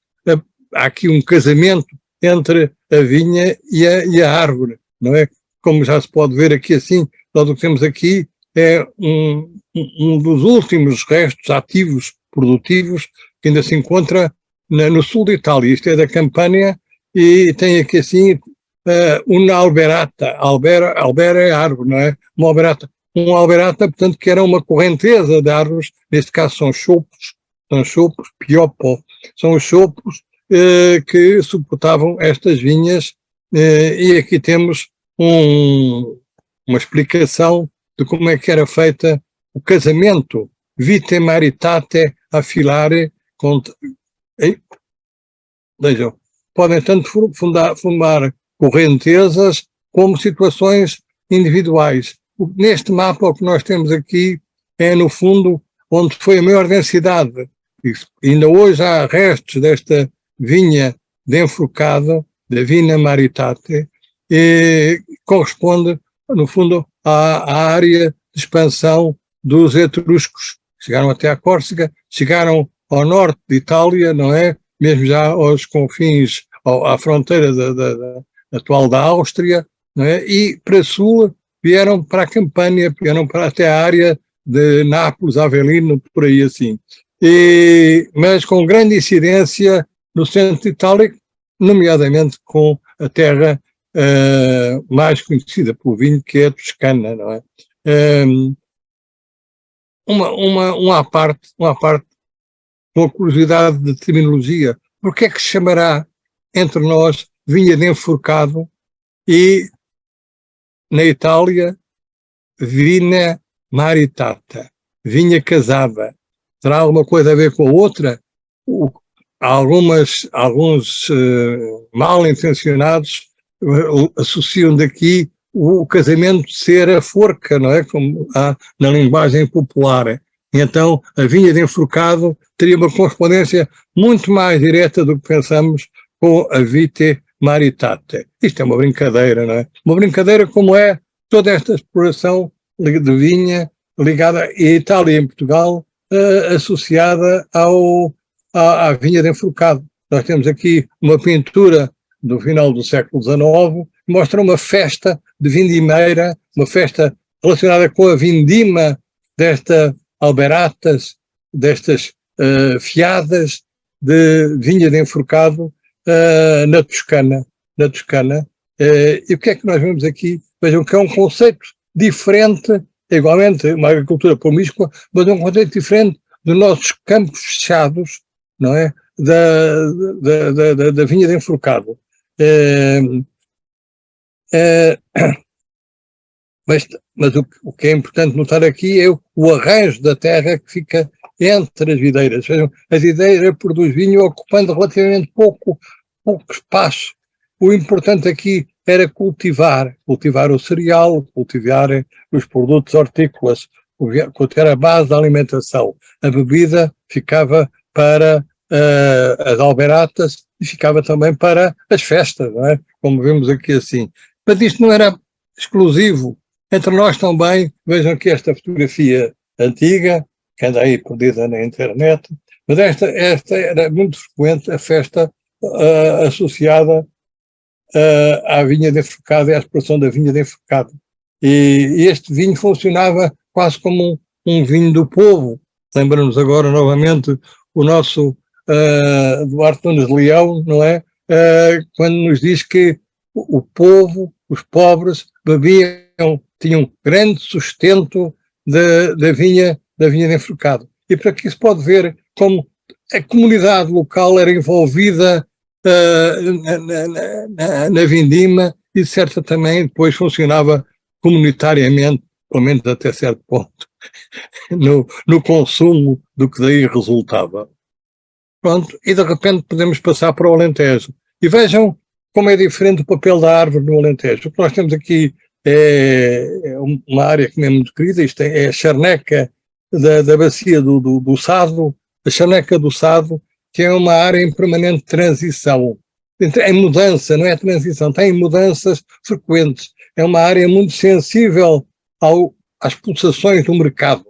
Há aqui um casamento entre a vinha e a árvore, não é? Como já se pode ver aqui assim, nós o que temos aqui é um dos últimos restos ativos, produtivos, que ainda se encontra no sul de Itália. Isto é da Campânia e tem aqui assim uma alberata. Albera é árvore, não é? Uma alberata, portanto, que era uma correnteza de árvores, neste caso são chopos, piopo, são os chopos que suportavam estas vinhas, e aqui temos uma explicação de como é que era feita o casamento, vite maritate affilare, vejam, podem tanto formar correntezas como situações individuais. Neste mapa, o que nós temos aqui é, no fundo, onde foi a maior densidade. Ainda hoje há restos desta vinha de enforcado, da vina maritate, e corresponde, no fundo, à área de expansão dos etruscos. Chegaram até à Córcega, chegaram ao norte de Itália, não é? Mesmo já aos confins, à fronteira atual da Áustria, não é? E para sul vieram para a Campânia, vieram para até a área de Nápoles, Avellino, por aí assim. Mas com grande incidência no centro de Itália, nomeadamente com a terra mais conhecida pelo vinho, que é a Toscana, não é? Uma à parte, com a curiosidade de terminologia, porque é que se chamará entre nós vinha de enforcado e na Itália vina maritata, vinha casada? Terá alguma coisa a ver com a outra? Alguns mal intencionados associam daqui o casamento ser a forca, não é? Como há na linguagem popular. Então, a vinha de enforcado teria uma correspondência muito mais direta do que pensamos com a vite maritate. Isto é uma brincadeira, não é? Uma brincadeira como é toda esta exploração de vinha ligada à Itália e em Portugal, associada à vinha de enforcado. Nós temos aqui uma pintura do final do século XIX, que mostra uma festa de vindimeira, uma festa relacionada com a vindima destas alberatas, destas fiadas de vinha de enforcado na Toscana. E o que é que nós vemos aqui? Vejam que é um conceito diferente, igualmente uma agricultura promíscua, mas é um conceito diferente dos nossos campos fechados, não é? Da vinha de enforcado. Mas o que é importante notar aqui é o arranjo da terra que fica entre as videiras. Vejam, as videiras produzem vinho ocupando relativamente pouco espaço. O importante aqui era cultivar o cereal, cultivar os produtos hortícolas, que era a base da alimentação. A bebida ficava para as alberatas e ficava também para as festas, não é? Como vemos aqui assim. Mas isto não era exclusivo. Entre nós também, vejam aqui esta fotografia antiga, que anda aí perdida na internet, mas esta era muito frequente, a festa associada à vinha de enforcado e à exploração da vinha de enforcado. E este vinho funcionava quase como um vinho do povo. Lembra-nos agora novamente o nosso Duarte Nunes de Leão, não é? Quando nos diz que o povo, os pobres, bebiam, tinham grande sustento da vinha de enforcado. E para que se pode ver como a comunidade local era envolvida na vindima e, de certa também, depois funcionava comunitariamente, pelo menos até certo ponto, no consumo do que daí resultava. Pronto, e de repente podemos passar para o Alentejo. E vejam como é diferente o papel da árvore no Alentejo. O que nós temos aqui é uma área que é muito querida, isto é a charneca da bacia do Sado, a charneca do Sado, que é uma área em permanente transição, em mudança, não é transição, tem mudanças frequentes. É uma área muito sensível às pulsações do mercado.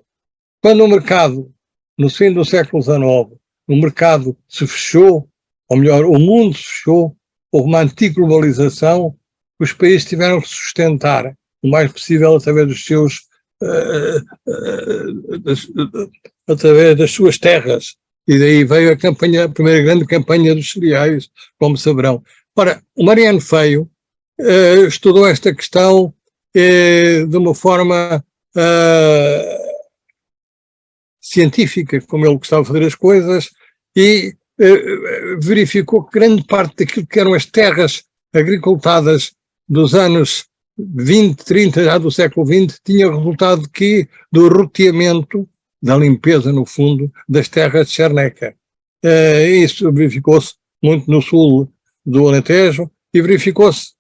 Quando o mercado, no fim do século XIX, o mercado se fechou, ou melhor, o mundo se fechou, houve uma antiglobalização, os países tiveram que se sustentar o mais possível através dos seus através das suas terras. E daí veio a primeira grande campanha dos cereais, como saberão. Ora, o Mariano Feio estudou esta questão de uma forma científica, como ele gostava de fazer as coisas, e verificou que grande parte daquilo que eram as terras agricultadas dos anos 20, 30, já do século XX, tinha resultado de quê? Do roteamento, da limpeza, no fundo, das terras de charneca. Isso verificou-se muito no sul do Alentejo e verificou-se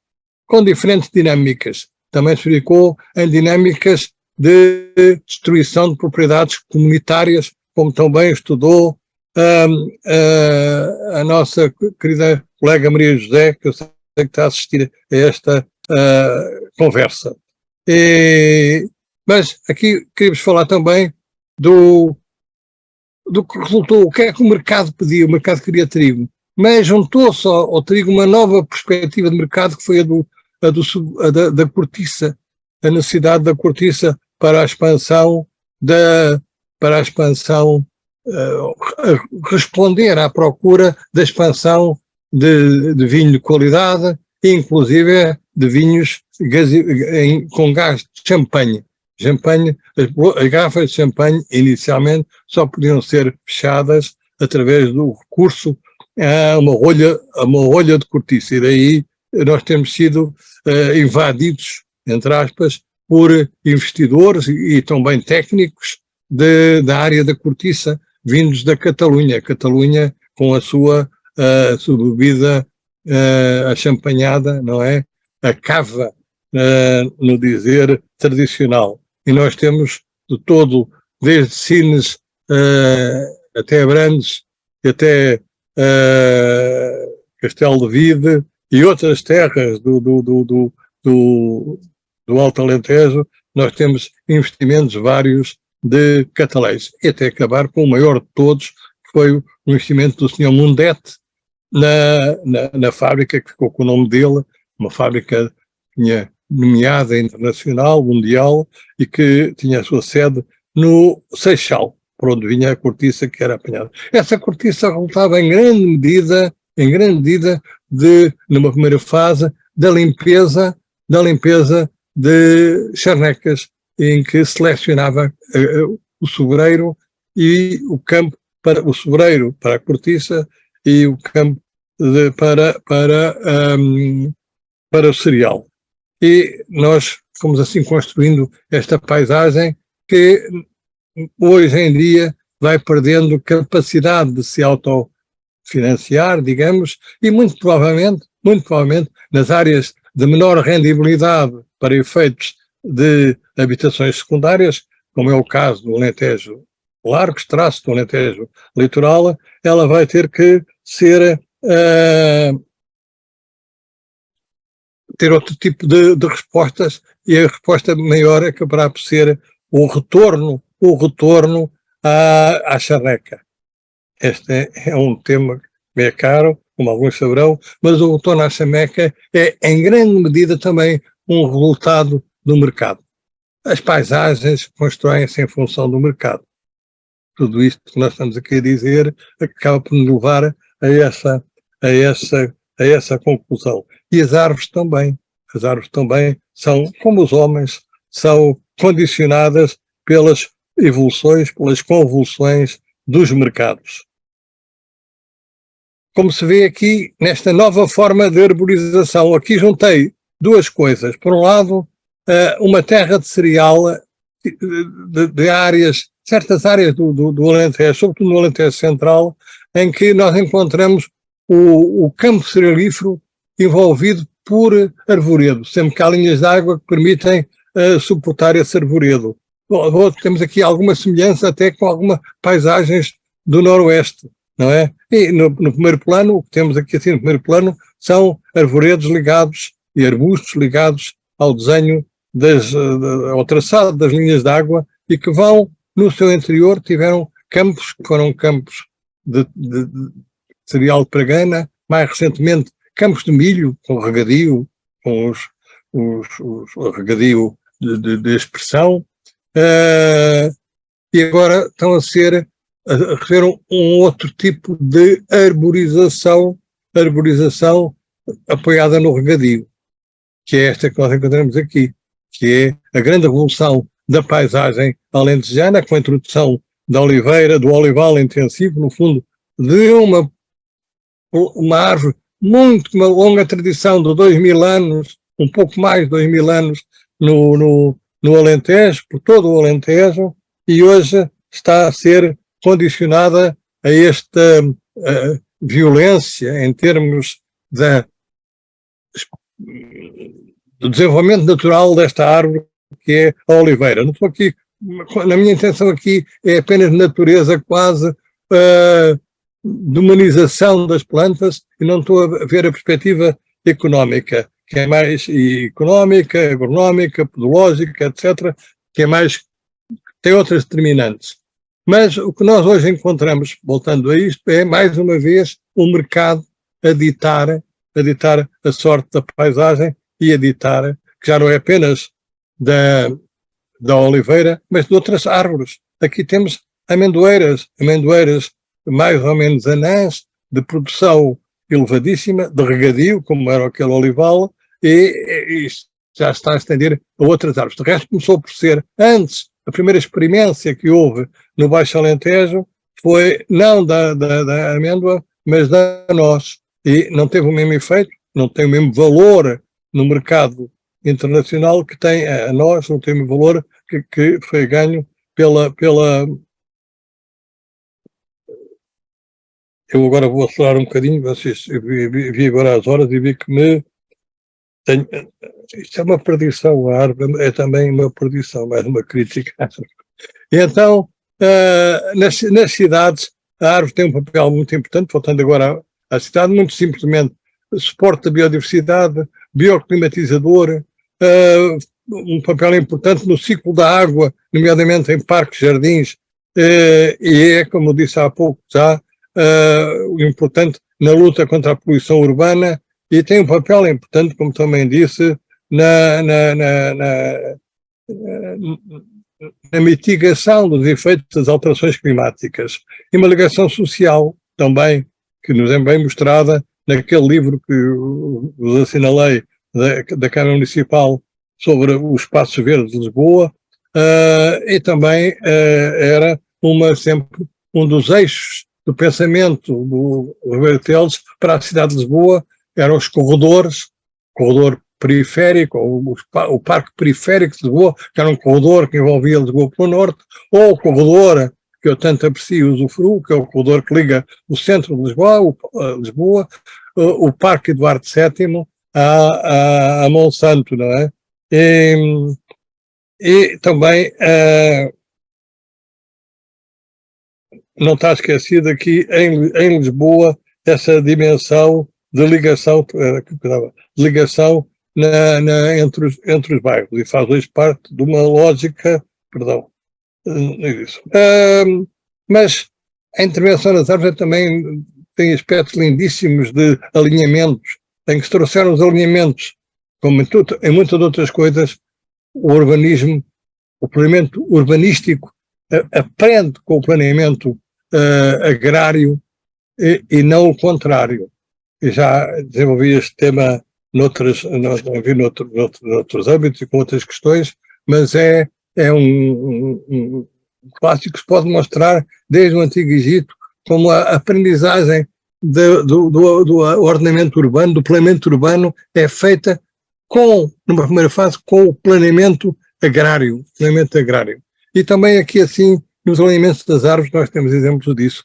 com diferentes dinâmicas. Também se verificou em dinâmicas de destruição de propriedades comunitárias, como também estudou a nossa querida colega Maria José, que eu sei que está a assistir a esta conversa. Mas aqui queríamos falar também do que resultou, o que é que o mercado pedia. O mercado queria trigo, mas juntou-se ao trigo uma nova perspectiva de mercado, que foi a da cortiça. a necessidade da cortiça para a expansão responder à procura da expansão de vinho de qualidade, inclusive de vinhos com gás de champanhe. As garrafas de champanhe, inicialmente, só podiam ser fechadas através do recurso a uma rolha de cortiça. E daí nós temos sido invadidos, entre aspas, por investidores e também técnicos da área da cortiça, vindos da Catalunha. Catalunha com a sua bebida achampanhada, não é? A cava, no dizer tradicional. E nós temos de todo, desde Sines até Abrantes, até Castelo de Vide e outras terras do Alto Alentejo, nós temos investimentos vários de catalães, e até acabar com o maior de todos, que foi o investimento do Sr. Mundete na fábrica, que ficou com o nome dele, uma fábrica que tinha nomeada internacional, mundial, e que tinha a sua sede no Seixal, por onde vinha a cortiça que era apanhada. Essa cortiça resultava em grande medida, numa primeira fase, da limpeza de charnecas, em que selecionava o sobreiro e o campo para o sobreiro para a cortiça e o campo para o cereal. E nós fomos assim construindo esta paisagem que hoje em dia vai perdendo capacidade de se autofinanciar, digamos, e muito provavelmente nas áreas de menor rendibilidade para efeitos de habitações secundárias, como é o caso do Alentejo Largo, traço do Alentejo Litoral, ela vai ter que ter outro tipo de respostas, e a resposta maior acabará por ser o retorno à charneca. Este é um tema que é caro, como alguns saberão, mas o retorno à charneca é, em grande medida, também um resultado do mercado. As paisagens constroem-se em função do mercado. Tudo isto que nós estamos aqui a dizer acaba por nos levar a essa conclusão. E as árvores também. As árvores também são, como os homens, são condicionadas pelas evoluções, pelas convulsões dos mercados. Como se vê aqui, nesta nova forma de arborização, aqui juntei duas coisas. Por um lado, uma terra de cereal de áreas, certas áreas do Alentejo, sobretudo no Alentejo Central, em que nós encontramos o campo cerealífero envolvido por arvoredo, sempre que há linhas de água que permitem suportar esse arvoredo. Bom, temos aqui alguma semelhança até com algumas paisagens do Noroeste, não é? E no primeiro plano, o que temos aqui assim no primeiro plano, são arvoredos ligados e arbustos ligados ao desenho ao traçado das linhas de água, e que vão, no seu interior, tiveram campos, que foram campos de cereal de Pragana, mais recentemente campos de milho, com regadio, com o regadio de expressão, e agora estão a receber um outro tipo de arborização apoiada no regadio, que é esta que nós encontramos aqui, que é a grande evolução da paisagem alentejana, com a introdução da oliveira, do olival intensivo, no fundo, de uma árvore com uma longa tradição de 2000 anos, um pouco mais de 2000 anos no Alentejo, por todo o Alentejo, e hoje está a ser condicionada a esta violência em termos do desenvolvimento natural desta árvore, que é a oliveira. Não estou aqui, na minha intenção aqui é apenas natureza quase de humanização das plantas, e não estou a ver a perspectiva económica, que é mais económica, agronómica, pedológica, etc., que é mais, tem outras determinantes. Mas o que nós hoje encontramos, voltando a isto, é mais uma vez o mercado a ditar a sorte da paisagem, e a ditar que já não é apenas da, da oliveira, mas de outras árvores. Aqui temos amendoeiras mais ou menos anãs, de produção elevadíssima, de regadio, como era aquele olival, e já está a estender a outras árvores. De resto, começou por ser, antes, a primeira experiência que houve no Baixo Alentejo foi não da amêndoa, mas da noz. E não teve o mesmo efeito, não tem o mesmo valor no mercado internacional que tem a noz, não tem o mesmo valor que foi ganho pela. Eu agora vou acelerar um bocadinho, vocês, vi agora as horas e vi que tenho, isto é uma perdição, a árvore é também uma perdição, mais uma crítica. E então, nas cidades, a árvore tem um papel muito importante, voltando agora à cidade, muito simplesmente suporte da biodiversidade, bioclimatizador, um papel importante no ciclo da água, nomeadamente em parques, jardins, e é, como eu disse há pouco já, importante na luta contra a poluição urbana, e tem um papel importante, como também disse, na mitigação dos efeitos das alterações climáticas. E uma ligação social também, que nos é bem mostrada naquele livro que vos assinalei da Câmara Municipal sobre os espaços verdes de Lisboa, e também era sempre um dos eixos do pensamento do Ribeiro Teles para a cidade de Lisboa, eram os corredores, corredor periférico, o Parque Periférico de Lisboa, que era um corredor que envolvia Lisboa pelo norte, ou o corredor que eu tanto aprecio e usufruo, que é o corredor que liga o centro de Lisboa, o Parque Eduardo VII a Monsanto, não é? E também não está esquecido aqui em Lisboa essa dimensão de ligação, entre os bairros, e faz hoje parte de uma lógica, perdão, isso. Mas a intervenção nas árvores também tem aspectos lindíssimos de alinhamentos, em que se trouxeram os alinhamentos, como em muitas outras coisas, o urbanismo, o planeamento urbanístico aprende com o planeamento agrário e não o contrário. E já desenvolvi este tema noutros âmbitos e com outras questões, mas é um clássico que se pode mostrar desde o Antigo Egito como a aprendizagem do ordenamento urbano, do planeamento urbano, é feita numa primeira fase, com o planeamento agrário. E também aqui, assim, nos alinhamentos das árvores, nós temos exemplos disso.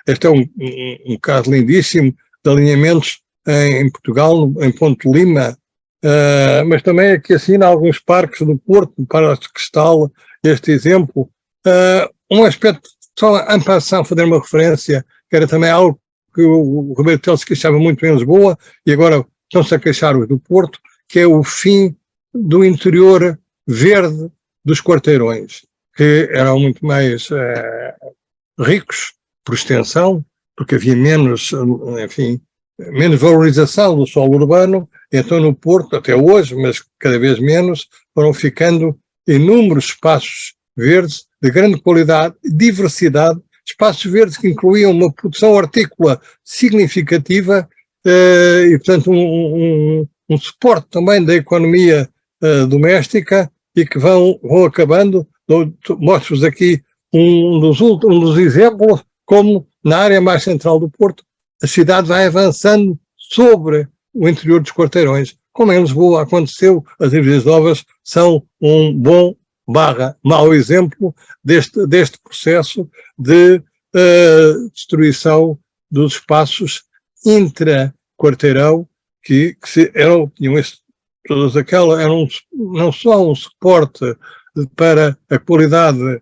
Este é um caso lindíssimo de alinhamentos em Portugal, em Ponte Lima, mas também aqui assim, em alguns parques do Porto, no Parque de Cristal, este exemplo. Um aspecto, só en passant, fazer uma referência, que era também algo que o Ribeiro Teles se queixava muito em Lisboa, e agora estão-se a queixar os do Porto, que é o fim do interior verde dos quarteirões, que eram muito mais ricos, por extensão, porque havia menos valorização do solo urbano, então no Porto, até hoje, mas cada vez menos, foram ficando inúmeros espaços verdes de grande qualidade, diversidade, espaços verdes que incluíam uma produção hortícola significativa e, portanto, um suporte também da economia doméstica e que vão acabando. Mostro-vos aqui um dos exemplos, como na área mais central do Porto, a cidade vai avançando sobre o interior dos quarteirões. Como em Lisboa aconteceu, as Ilhas Novas são um bom/mau exemplo deste processo de destruição dos espaços intra-quarteirão eram não só um suporte para a qualidade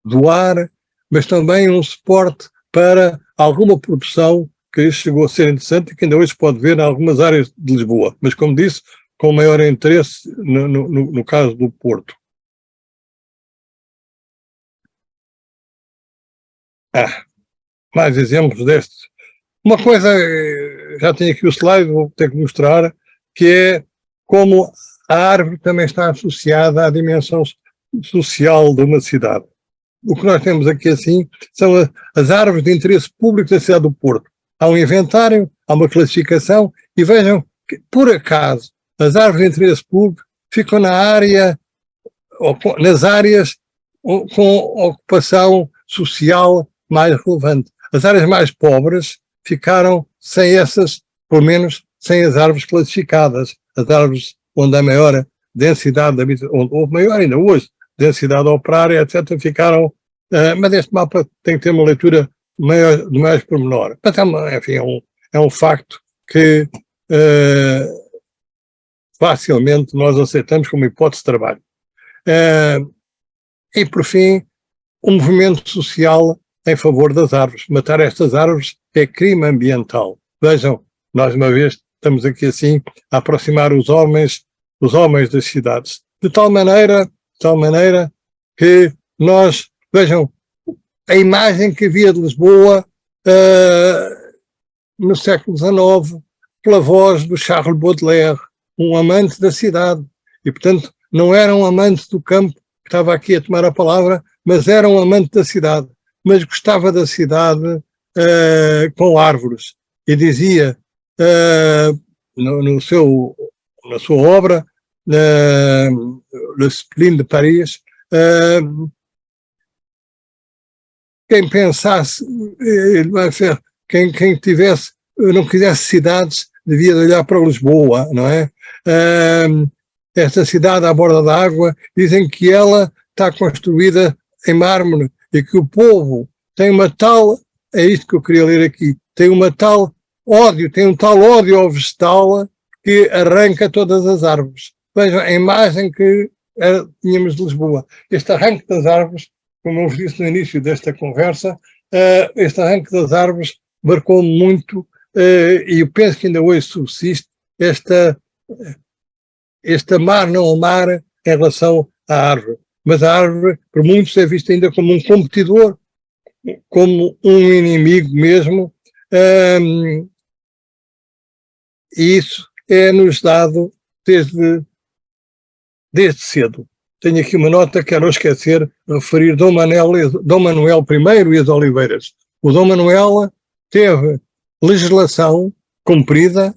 do ar, mas também um suporte para alguma produção que chegou a ser interessante e que ainda hoje se pode ver em algumas áreas de Lisboa, mas como disse, com maior interesse no caso do Porto. Mais exemplos destes. Uma coisa, já tenho aqui o slide, vou ter que mostrar, que é como a árvore também está associada à dimensão social de uma cidade. O que nós temos aqui, assim, são as árvores de interesse público da cidade do Porto. Há um inventário, há uma classificação, e vejam que, por acaso, as árvores de interesse público ficam na área, ou nas áreas com ocupação social mais relevante. As áreas mais pobres ficaram sem essas, pelo menos, sem as árvores classificadas. As árvores onde há maior densidade de habitação, onde houve maior ainda hoje, densidade operária, etc., ficaram, mas este mapa tem que ter uma leitura maior, de mais pormenor. Mas, enfim, é um facto que facilmente nós aceitamos como hipótese de trabalho. E, por fim, um movimento social em favor das árvores. Matar estas árvores é crime ambiental. Vejam, nós uma vez estamos aqui assim a aproximar os homens das cidades. De tal maneira que nós, vejam, a imagem que havia de Lisboa no século XIX, pela voz do Charles Baudelaire, um amante da cidade. E, portanto, não era um amante do campo que estava aqui a tomar a palavra, mas era um amante da cidade. Mas gostava da cidade com árvores. E dizia, na sua obra, Le Spleen de Paris, quem pensasse, quem não quisesse cidades, devia olhar para Lisboa, não é? Esta cidade à borda da água, dizem que ela está construída em mármore e que o povo tem uma tal, é isto que eu queria ler aqui, tem um tal ódio ao vegetal que arranca todas as árvores. Vejam a imagem que tínhamos de Lisboa. Este arranque das árvores, como eu vos disse no início desta conversa, este arranque das árvores marcou-me muito e eu penso que ainda hoje subsiste este amar não amar em relação à árvore. Mas a árvore, por muitos, é vista ainda como um competidor, como um inimigo mesmo, e isso é-nos dado desde cedo. Tenho aqui uma nota, quero esquecer, referir Dom Manuel I e as Oliveiras. O Dom Manuel teve legislação cumprida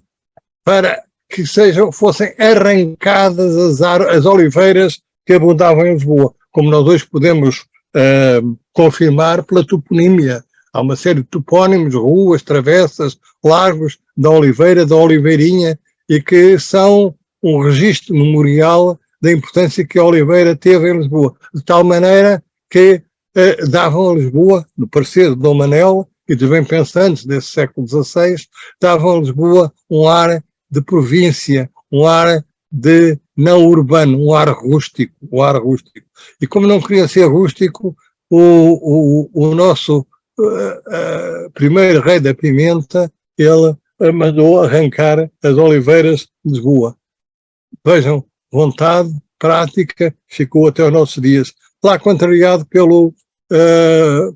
para que fossem arrancadas as oliveiras que abundavam em Lisboa, como nós hoje podemos confirmar pela toponímia. Há uma série de topónimos, ruas, travessas, largos da Oliveira, da Oliveirinha, e que são um registro memorial da importância que a Oliveira teve em Lisboa, de tal maneira que davam a Lisboa, no parecer de Dom Manel e dos bem-pensantes desse século XVI, davam a Lisboa um ar de província, um ar de não urbano, um ar rústico. E como não queria ser rústico, o nosso primeiro rei da Pimenta, ele mandou arrancar as oliveiras de Lisboa. Vejam, vontade, prática, ficou até os nossos dias. Lá contrariado pelo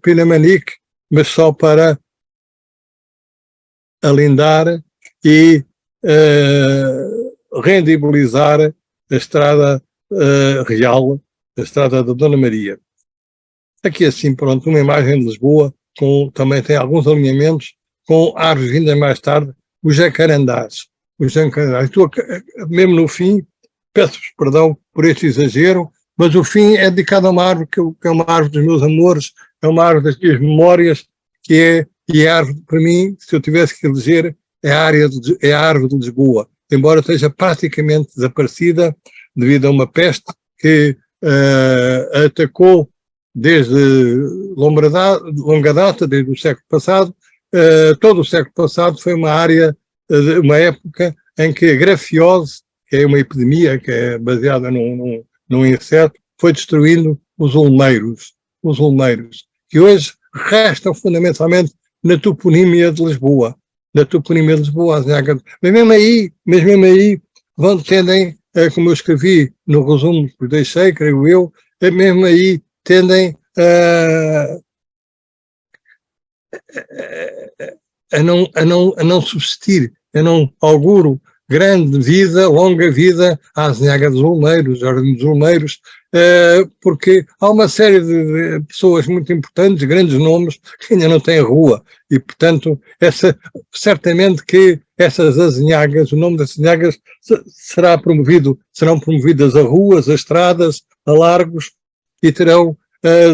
Pinamanique, mas só para alindar e rendibilizar a estrada real, a estrada da Dona Maria. Aqui assim, pronto, uma imagem de Lisboa, também tem alguns alinhamentos com árvores vindas mais tarde, os jacarandás. Mesmo no fim, peço-vos perdão por este exagero, mas o fim é dedicado a uma árvore que é uma árvore dos meus amores, é uma árvore das minhas memórias, e a árvore, para mim, se eu tivesse que eleger, é a árvore de Lisboa, embora esteja praticamente desaparecida devido a uma peste que a atacou desde longa data, desde o século passado. Todo o século passado foi uma época em que a grafiose, que é uma epidemia que é baseada num inseto, foi destruindo os olmeiros, que hoje restam fundamentalmente na toponímia de Lisboa. Mas mesmo aí tendem, como eu escrevi no resumo que deixei, creio eu, mesmo aí tendem a não subsistir. Eu não auguro grande vida, longa vida à Azinhaga dos Olmeiros, Jardim dos Olmeiros, porque há uma série de pessoas muito importantes, grandes nomes, que ainda não têm rua, e portanto, certamente que essas azinhagas, o nome das azinhagas serão promovidas a ruas, a estradas, a largos, e terão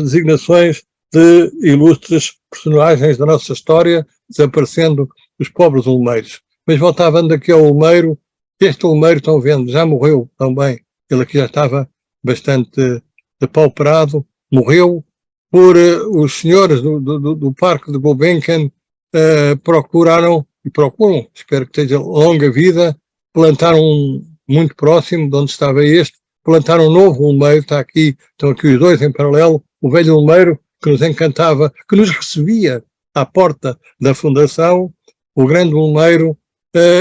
designações de ilustres personagens da nossa história, desaparecendo os pobres olmeiros. Mas voltando aqui ao Olmeiro, este Olmeiro, estão vendo, já morreu também, ele aqui já estava bastante depauperado, morreu por os senhores do Parque de Gulbenkian procuraram, e procuram, espero que tenha longa vida, plantaram muito próximo de onde estava este, plantaram um novo Olmeiro, estão aqui os dois em paralelo, o velho Olmeiro que nos encantava, que nos recebia à porta da Fundação, o grande Olmeiro,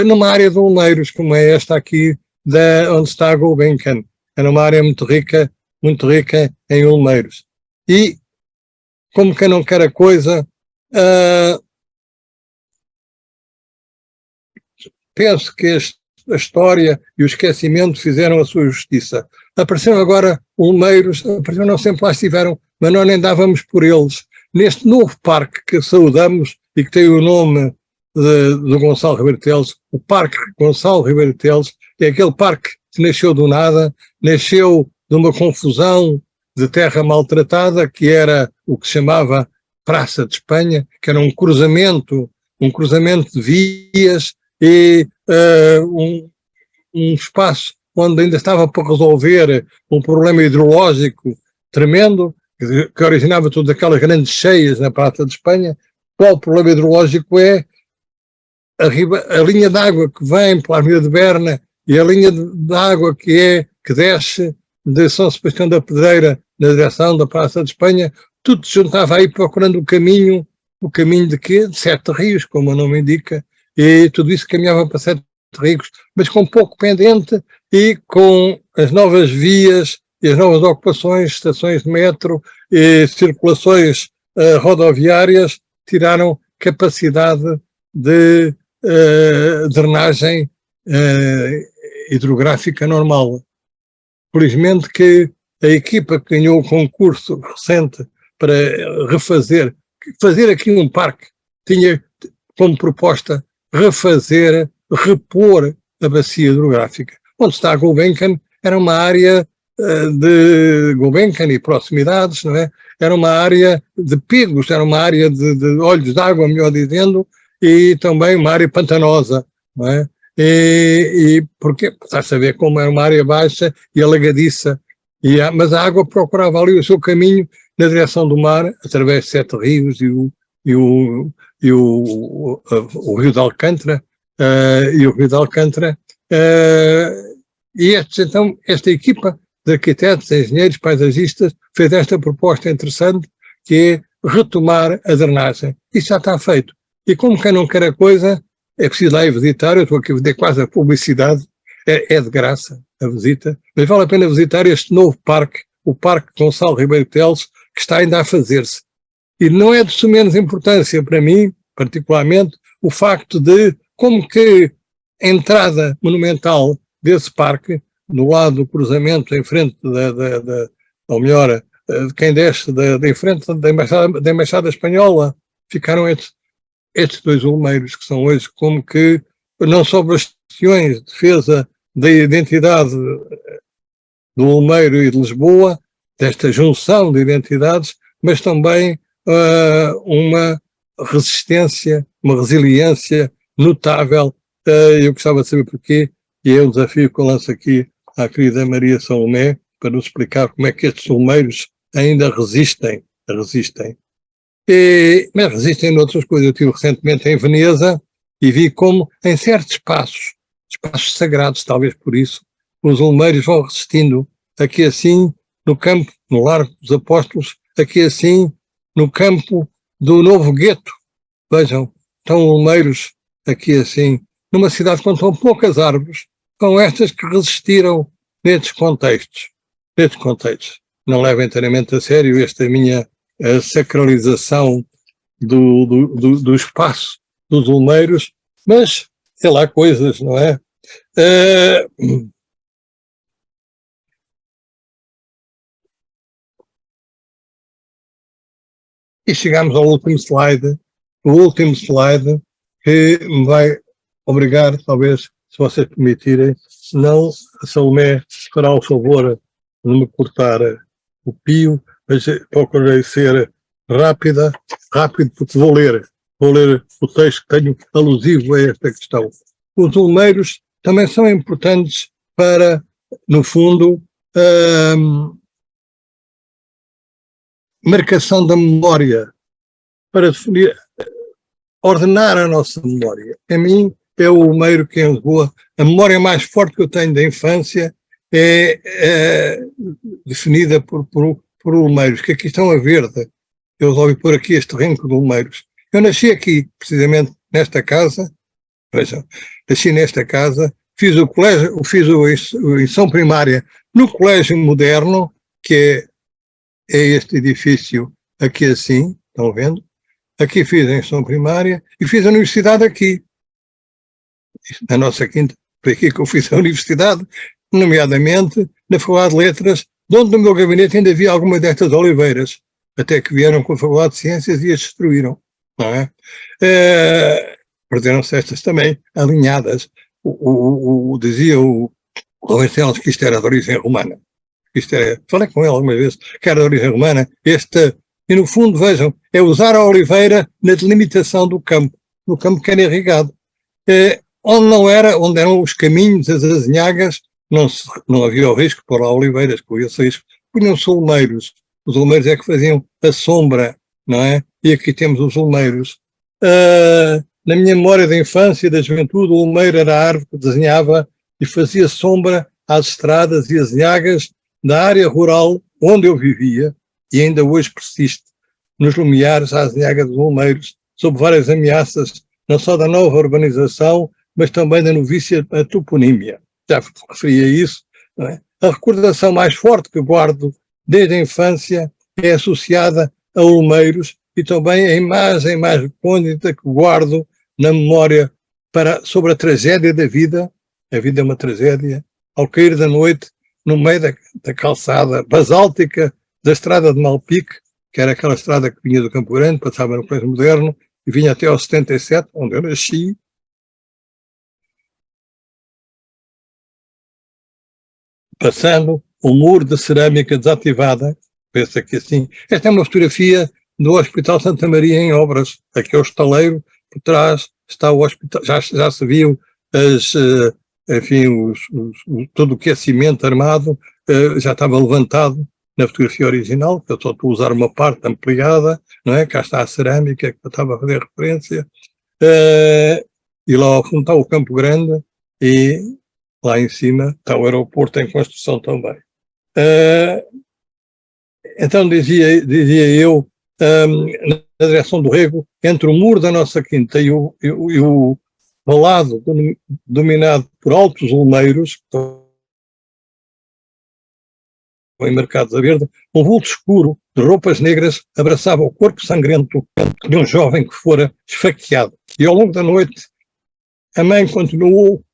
numa área de olmeiros, como é esta aqui, onde está a Gulbenkian. Era uma área muito rica em olmeiros. E, como quem não quer a coisa, penso que a história e o esquecimento fizeram a sua justiça. Apareceram agora olmeiros, apareceram, não sempre lá estiveram, mas nós nem dávamos por eles. Neste novo parque que saudamos e que tem o nome do Gonçalo Ribeiro Teles, o Parque Gonçalo Ribeiro Teles, é aquele parque que nasceu do nada, nasceu de uma confusão de terra maltratada, que era o que se chamava Praça de Espanha, que era um cruzamento de vias e um espaço onde ainda estava para resolver um problema hidrológico tremendo, que originava todas aquelas grandes cheias na Praça de Espanha. Qual o problema hidrológico é? A linha de água que vem pela Avenida de Berna e a linha de água que desce de São Sebastião da Pedreira na direção da Praça de Espanha, tudo se juntava aí procurando o caminho de quê? De Sete Rios, como o nome indica, e tudo isso caminhava para Sete Rios, mas com pouco pendente e com as novas vias e as novas ocupações, estações de metro e circulações rodoviárias, tiraram capacidade de drenagem hidrográfica normal. Felizmente que a equipa que ganhou o concurso recente para fazer aqui um parque, tinha como proposta repor a bacia hidrográfica. Onde está a Gulbenkian era uma área de Gulbenkian e proximidades, não é? Era uma área de pegos, era uma área de olhos d'água, melhor dizendo, e também uma área pantanosa, não é? E porque, está a saber como era uma área baixa e alagadiça, mas a água procurava ali o seu caminho na direção do mar, através de Sete Rios e o Rio de Alcântara, então, esta equipa de arquitetos, engenheiros, paisagistas, fez esta proposta interessante, que é retomar a drenagem. Isso já está feito. E como quem não quer a coisa, é preciso lá ir visitar. Eu estou aqui a ver quase a publicidade, é de graça a visita, mas vale a pena visitar este novo parque, o Parque Gonçalo Ribeiro Teles, que está ainda a fazer-se. E não é de sumenos importância para mim, particularmente, o facto de como que a entrada monumental desse parque, no lado do cruzamento, em frente ou melhor, de quem desce em frente da Embaixada Espanhola, ficaram estes dois olmeiros, que são hoje como que não só bastiões de defesa da identidade do Olmeiro e de Lisboa, desta junção de identidades, mas também uma resistência, uma resiliência notável. Eu gostava de saber porquê, e é um desafio que eu lanço aqui à querida Maria Salomé, para nos explicar como é que estes olmeiros ainda resistem. Mas resistem em outras coisas. Eu estive recentemente em Veneza e vi como em certos espaços sagrados, talvez por isso, os olmeiros vão resistindo. Aqui assim, no campo, no Largo dos Apóstolos, aqui assim, no campo do Novo Gueto. Vejam, estão olmeiros aqui assim, numa cidade com tão poucas árvores, com estas que resistiram nestes contextos. Não levo inteiramente a sério esta minha sacralização do espaço dos olmeiros, mas sei lá, coisas, não é? Uh, e chegamos ao último slide, que me vai obrigar, talvez, se vocês permitirem, senão a Salomé fará o favor de me cortar o pio, mas procurarei ser rápido, porque vou ler o texto que tenho alusivo a esta questão. Os olmeiros também são importantes para, no fundo, marcação da memória, para definir, ordenar a nossa memória. A mim, é o olmeiro que em Lisboa, a memória mais forte que eu tenho da infância é definida por olmeiros, que aqui estão a verde. Eu resolvi pôr aqui este renco de olmeiros. Eu nasci aqui, precisamente nesta casa, vejam, nasci nesta casa, fiz o colégio, fiz a ensino primária no Colégio Moderno, que é este edifício aqui assim, estão vendo? Aqui fiz a ensino primária e fiz a universidade aqui, na nossa quinta. Foi aqui que eu fiz a universidade, nomeadamente na Faculdade de Letras, de onde no meu gabinete ainda havia algumas destas oliveiras, até que vieram com a Faculdade de Ciências e as destruíram, não é? Perderam-se estas também alinhadas. Dizia o Barcelos que isto era de origem romana. Falei com ele algumas vezes que era de origem romana. E no fundo, vejam, é usar a oliveira na delimitação do campo, no campo que era irrigado. Onde eram os caminhos, as azinhagas, não havia o risco de pôr lá oliveiras, corria-se risco. Punham-se olmeiros. Os olmeiros é que faziam a sombra, não é? E aqui temos os olmeiros. Na minha memória da infância e da juventude, o olmeiro era a árvore que desenhava e fazia sombra às estradas e azinhagas da área rural onde eu vivia, e ainda hoje persiste, nos lumiares à azinhaga dos olmeiros, sob várias ameaças, não só da nova urbanização, mas também da novícia toponímia. Já referi a isso, não é? A recordação mais forte que guardo desde a infância é associada a olmeiros e também a imagem mais recôndita que guardo na memória sobre a tragédia da vida. A vida é uma tragédia. Ao cair da noite, no meio da calçada basáltica da estrada de Malpique, que era aquela estrada que vinha do Campo Grande, passava no Colégio Moderno e vinha até ao 77, onde eu nasci. Passando o muro de cerâmica desativada, pensa que assim. Esta é uma fotografia do Hospital Santa Maria em obras. Aqui é o estaleiro, por trás está o hospital. Já se viu enfim, todo o aquecimento armado, já estava levantado na fotografia original, que eu só estou a usar uma parte ampliada, não é? Cá está a cerâmica que eu estava a fazer referência. E lá ao fundo está o Campo Grande e lá em cima está o aeroporto em construção também. Então dizia eu, na direção do Rego, entre o muro da nossa quinta e o valado dominado por altos olmeiros, que estão enmarcados a verde, um vulto escuro de roupas negras abraçava o corpo sangrento de um jovem que fora esfaqueado. E ao longo da noite, a mãe continuou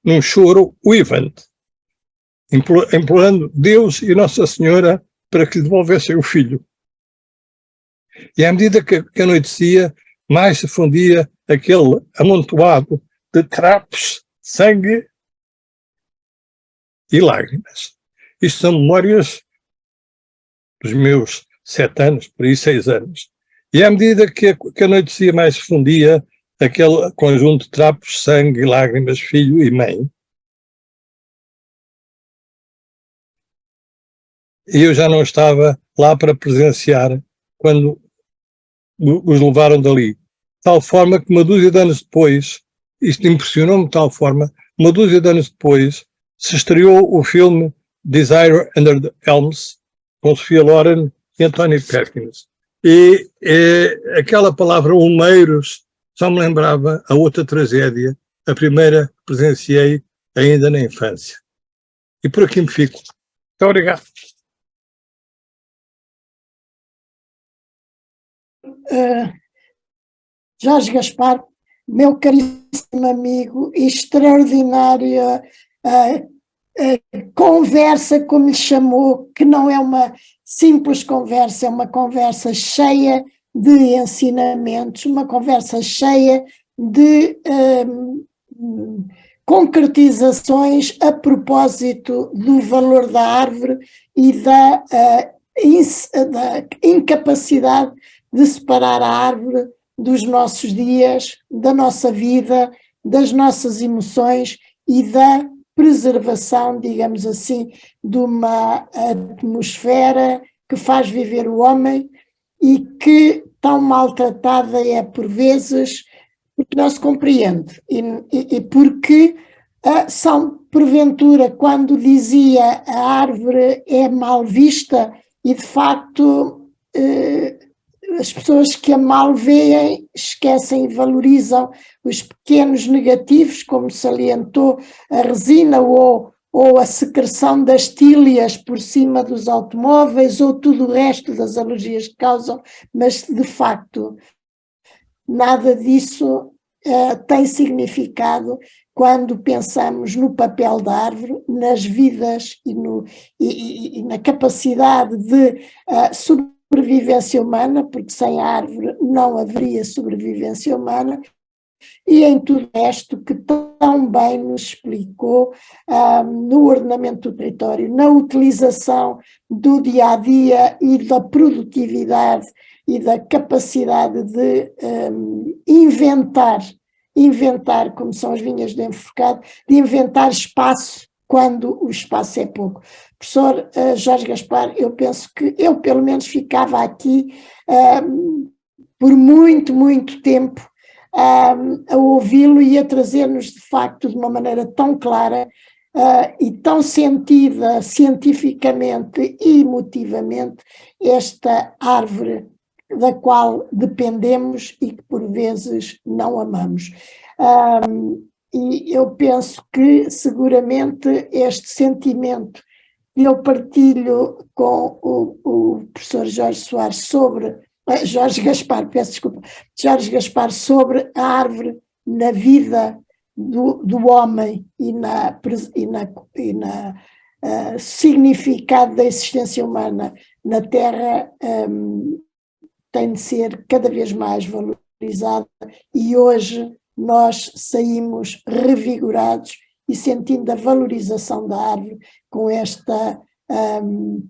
num choro uivante, implorando Deus e Nossa Senhora para que lhe devolvessem o filho. E à medida que anoitecia, mais se fundia aquele amontoado de trapos, sangue e lágrimas. Isto são memórias dos meus 7 anos, por aí 6 anos. E à medida que anoitecia, mais se fundia aquele conjunto de trapos, sangue e lágrimas, filho e mãe. E eu já não estava lá para presenciar quando os levaram dali. De tal forma que uma dúzia de anos depois, isto impressionou-me de tal forma, uma dúzia de anos depois, se estreou o filme Desire Under the Elms, com Sofia Loren e Anthony Perkins. E aquela palavra olmeiros só me lembrava a outra tragédia, a primeira que presenciei ainda na infância. E por aqui me fico. Muito obrigado. Jorge Gaspar, meu caríssimo amigo, extraordinária conversa, como lhe chamou, que não é uma simples conversa, é uma conversa cheia de ensinamentos, uma conversa cheia de concretizações a propósito do valor da árvore e da incapacidade de separar a árvore dos nossos dias, da nossa vida, das nossas emoções e da preservação, digamos assim, de uma atmosfera que faz viver o homem e que tão maltratada é por vezes porque não se compreende e porque são, porventura, quando dizia a árvore é mal vista e de facto as pessoas que a mal veem esquecem e valorizam os pequenos negativos, como salientou a resina ou a secreção das tílias por cima dos automóveis ou tudo o resto das alergias que causam, mas de facto nada disso tem significado quando pensamos no papel da árvore, nas vidas e na capacidade de sobrevivência humana, porque sem a árvore não haveria sobrevivência humana, e em tudo o resto que tão bem nos explicou no ordenamento do território, na utilização do dia-a-dia e da produtividade e da capacidade de inventar, como são as vinhas de enforcado, de inventar espaço quando o espaço é pouco. Professor Jorge Gaspar, eu penso que eu pelo menos ficava aqui por muito, muito tempo a ouvi-lo e a trazer-nos de facto de uma maneira tão clara e tão sentida cientificamente e emotivamente esta árvore da qual dependemos e que por vezes não amamos. E eu penso que seguramente este sentimento que eu partilho com o professor Jorge Soares Jorge Gaspar, peço desculpa, Jorge Gaspar sobre a árvore na vida do homem e na significado da existência humana na Terra tem de ser cada vez mais valorizada e hoje nós saímos revigorados e sentindo a valorização da árvore com esta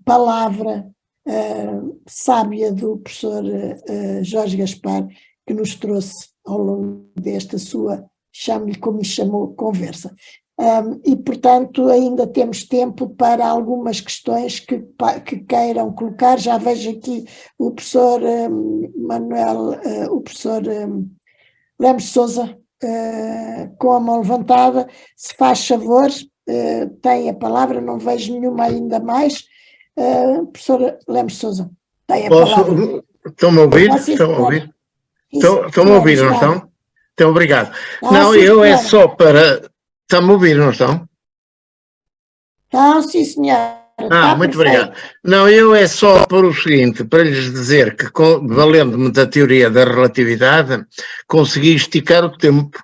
palavra sábia do professor Jorge Gaspar, que nos trouxe ao longo desta sua, chame-lhe como lhe chamou, conversa. E, portanto, ainda temos tempo para algumas questões que queiram colocar. Já vejo aqui o professor o professor Lemos Sousa com a mão levantada. Se faz favor, tem a palavra, não vejo nenhuma ainda mais. Professora Lemos Sousa, tem a palavra. Estão-me a ouvir? Estão a ouvir? Estão-me a ouvir, não estão? Então, obrigado. Não, eu é só para... Estão-me a ouvir, não estão? Estão, sim, senhora. Muito obrigado. Não, eu é só para o seguinte, para lhes dizer que, valendo-me da teoria da relatividade, consegui esticar o tempo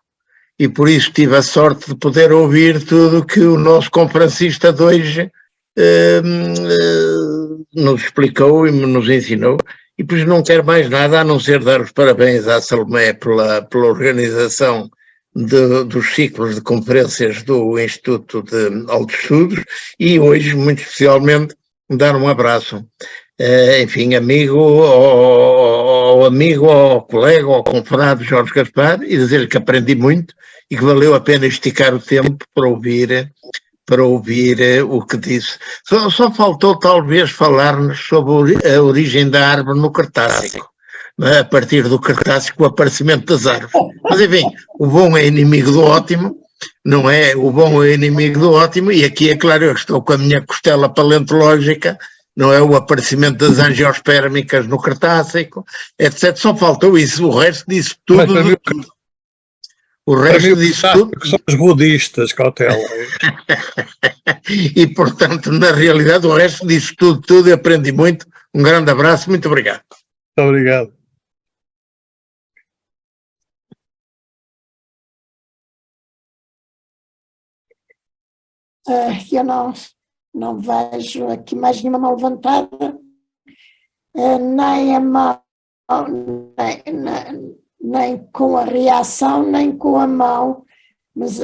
e por isso tive a sorte de poder ouvir tudo que o nosso conferencista de hoje nos explicou e nos ensinou, e pois não quero mais nada a não ser dar os parabéns à Salomé pela organização dos ciclos de conferências do Instituto de Altos Estudos e hoje, muito especialmente, dar um abraço, enfim, ao colega, ao confrade Jorge Gaspar e dizer-lhe que aprendi muito e que valeu a pena esticar o tempo para ouvir o que disse. Só faltou talvez falar-nos sobre a origem da árvore no Cretácico, a partir do Cretácico, o aparecimento das árvores. Mas enfim, o bom é inimigo do ótimo, não é? O bom é inimigo do ótimo, e aqui é claro, eu estou com a minha costela paleontológica, não é? O aparecimento das angiospermicas no Cretácico, etc. Só faltou isso, o resto disso tudo. O resto disso tudo... Que são os budistas, cautela. E, portanto, na realidade, o resto disso tudo, aprendi muito. Um grande abraço, muito obrigado. Muito obrigado. eu não vejo aqui mais nenhuma mão levantada, nem a mão, nem com a reação, nem com a mão, mas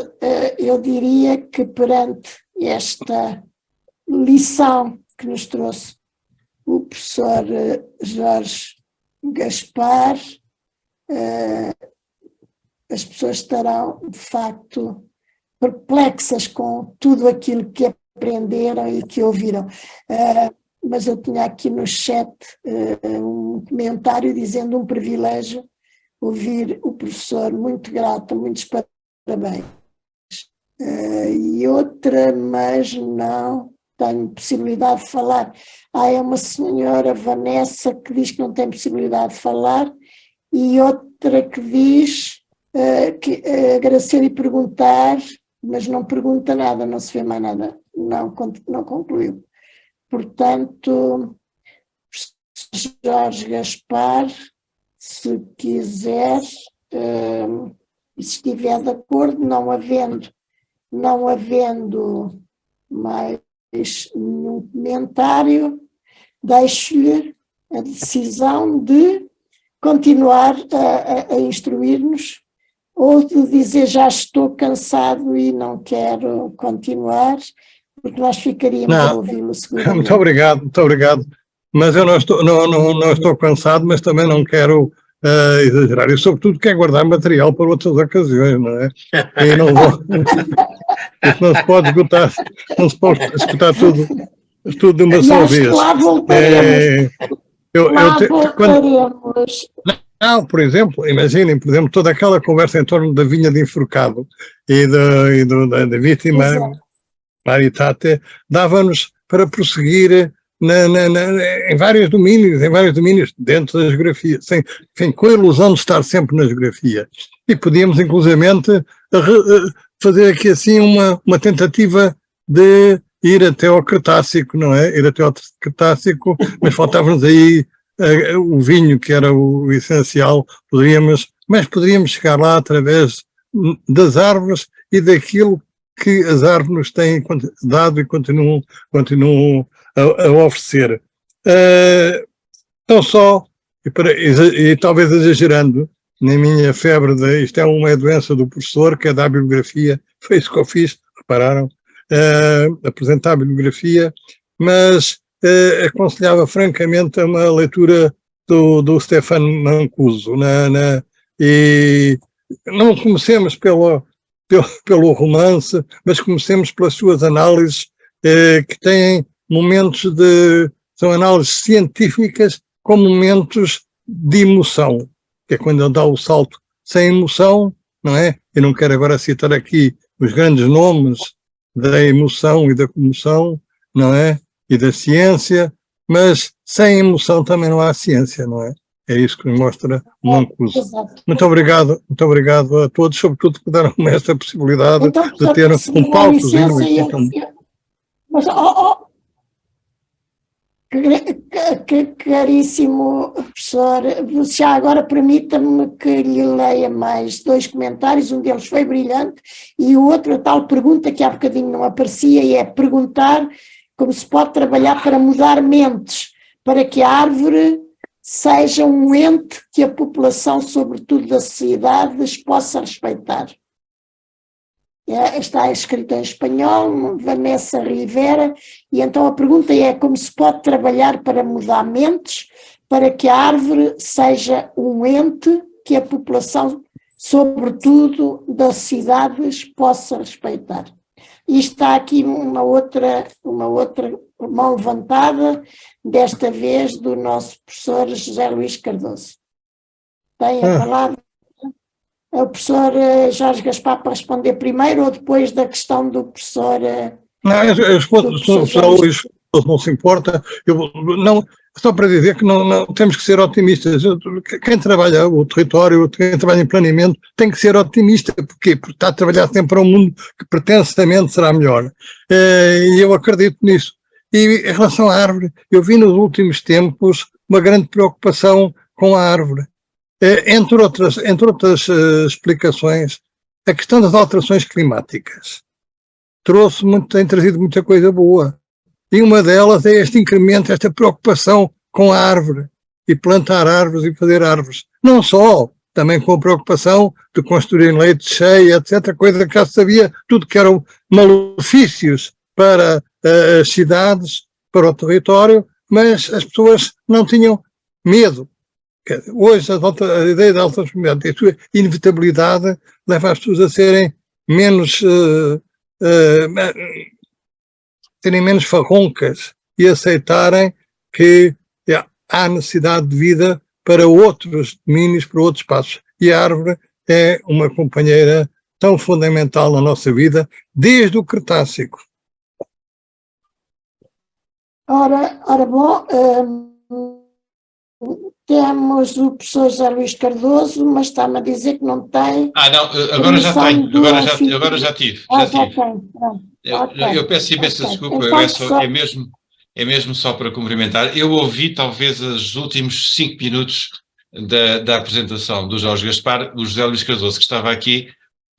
eu diria que perante esta lição que nos trouxe o professor Jorge Gaspar, as pessoas estarão, de facto, perplexas com tudo aquilo que aprenderam e que ouviram. Mas eu tinha aqui no chat um comentário dizendo um privilégio ouvir o professor, muito grata, muitos parabéns. E outra, mas não tenho possibilidade de falar. É uma senhora, Vanessa, que diz que não tem possibilidade de falar, e outra que diz que agradecer e perguntar, mas não pergunta nada, não se vê mais nada, não concluiu. Portanto, Jorge Gaspar, se quiser, se estiver de acordo, não havendo mais nenhum comentário, deixo-lhe a decisão de continuar a instruir-nos ou de dizer já estou cansado e não quero continuar, porque nós ficaríamos a ouvi-lo seguramente. Muito obrigado. Mas eu não estou cansado, mas também não quero exagerar. E sobretudo quero guardar material para outras ocasiões, não é? E não vou... Isso não se pode escutar tudo de uma só vez. Lá voltaremos. Voltaremos. Não, por exemplo, imaginem, toda aquela conversa em torno da vinha de enforcado e da vítima Maritate dava-nos para prosseguir em vários domínios dentro da geografia, com a ilusão de estar sempre na geografia. E podíamos, inclusivamente, fazer aqui assim uma tentativa de ir até ao Cretácico, não é? Ir até ao Cretácico, mas faltava-nos aí o vinho, que era o essencial, mas poderíamos chegar lá através das árvores e daquilo que as árvores nos têm dado e continuam a oferecer. Então só, e talvez exagerando, na minha febre, isto é uma doença do professor, que é da bibliografia, foi isso que eu fiz, repararam, apresentar a bibliografia, mas aconselhava francamente uma leitura do Stefan Mancuso, e não comecemos pelo romance, mas comecemos pelas suas análises, que têm momentos são análises científicas com momentos de emoção, que é quando ele dá o salto sem emoção, não é? Eu não quero agora citar aqui os grandes nomes da emoção e da comoção, não é? E da ciência, mas sem emoção também não há ciência, não é? É isso que mostra o Mancuso. Muito obrigado a todos, sobretudo por deram-me esta possibilidade de ter um palco. Mas, caríssimo professor, já agora permita-me que lhe leia mais 2 comentários, um deles foi brilhante e o outro a tal pergunta que há bocadinho não aparecia, e é perguntar como se pode trabalhar para mudar mentes, para que a árvore seja um ente que a população, sobretudo das cidades, possa respeitar. Está escrito em espanhol, Vanessa Rivera, e então a pergunta é como se pode trabalhar para mudar mentes, para que a árvore seja um ente que a população, sobretudo das cidades, possa respeitar. E está aqui uma outra mão levantada, desta vez do nosso professor José Luís Cardoso. Tem a palavra o professor Jorge Gaspar para responder primeiro ou depois da questão do professor... Não, eu respondo, se o professor Luís não se importa, só para dizer que não temos que ser otimistas. Quem trabalha o território, quem trabalha em planeamento, tem que ser otimista. Porquê? Porque está a trabalhar sempre para um mundo que pretensamente será melhor. E eu acredito nisso. E em relação à árvore, eu vi nos últimos tempos uma grande preocupação com a árvore. Entre outras explicações, a questão das alterações climáticas. tem trazido muita coisa boa. E uma delas é este incremento, esta preocupação com a árvore, e plantar árvores e fazer árvores. Não só, também com a preocupação de construir leite cheio, etc., coisa que já se sabia, tudo que eram malefícios para as cidades, para o território, mas as pessoas não tinham medo. Hoje a ideia da alta sociedade, a sua inevitabilidade, leva as pessoas a serem menos farroncas e aceitarem que há necessidade de vida para outros domínios, para outros espaços. E a árvore é uma companheira tão fundamental na nossa vida, desde o Cretácico. Ora bom, temos o professor José Luís Cardoso, mas está-me a dizer que não tem. Não, agora já tenho, agora já tive. Eu peço imensa desculpa, Então, é mesmo só para cumprimentar. Eu ouvi talvez os últimos 5 minutos da apresentação do Jorge Gaspar. O José Luís Cardoso, que estava aqui,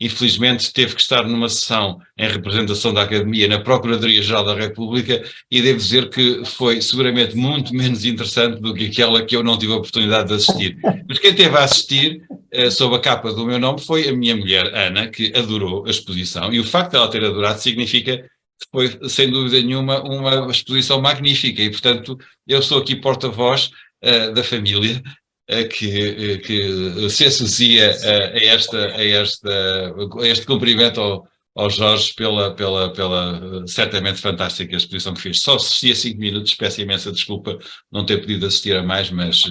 infelizmente teve que estar numa sessão em representação da Academia na Procuradoria-Geral da República, e devo dizer que foi seguramente muito menos interessante do que aquela que eu não tive a oportunidade de assistir. Mas quem teve a assistir, sob a capa do meu nome, foi a minha mulher, Ana, que adorou a exposição, e o facto de ela ter adorado significa que foi, sem dúvida nenhuma, uma exposição magnífica, e portanto eu sou aqui porta-voz da família, que se associa a este cumprimento ao Jorge pela certamente fantástica exposição que fez. Só assisti a 5 minutos, peço imensa desculpa não ter podido assistir a mais, mas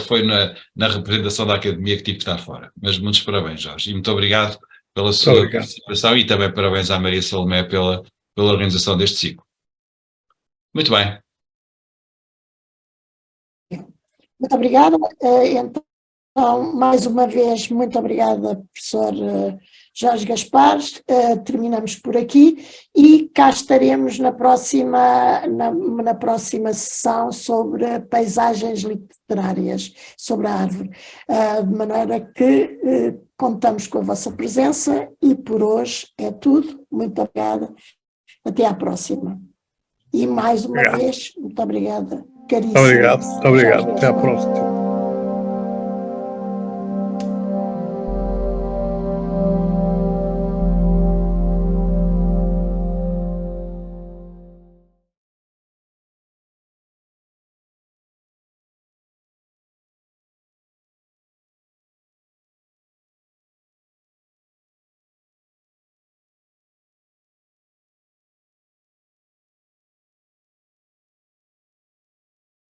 foi na representação da Academia que tive que estar fora. Mas muitos parabéns, Jorge, e muito obrigado pela sua participação, e também parabéns à Maria Salomé pela organização deste ciclo. Muito bem. Muito obrigada. Então, mais uma vez, muito obrigada, professor Jorge Gaspar. Terminamos por aqui e cá estaremos na próxima sessão sobre paisagens literárias, sobre a árvore, de maneira que contamos com a vossa presença, e por hoje é tudo. Muito obrigada. Até à próxima. E mais uma vez, muito obrigada. Caríssimo. Obrigado. Até à próxima.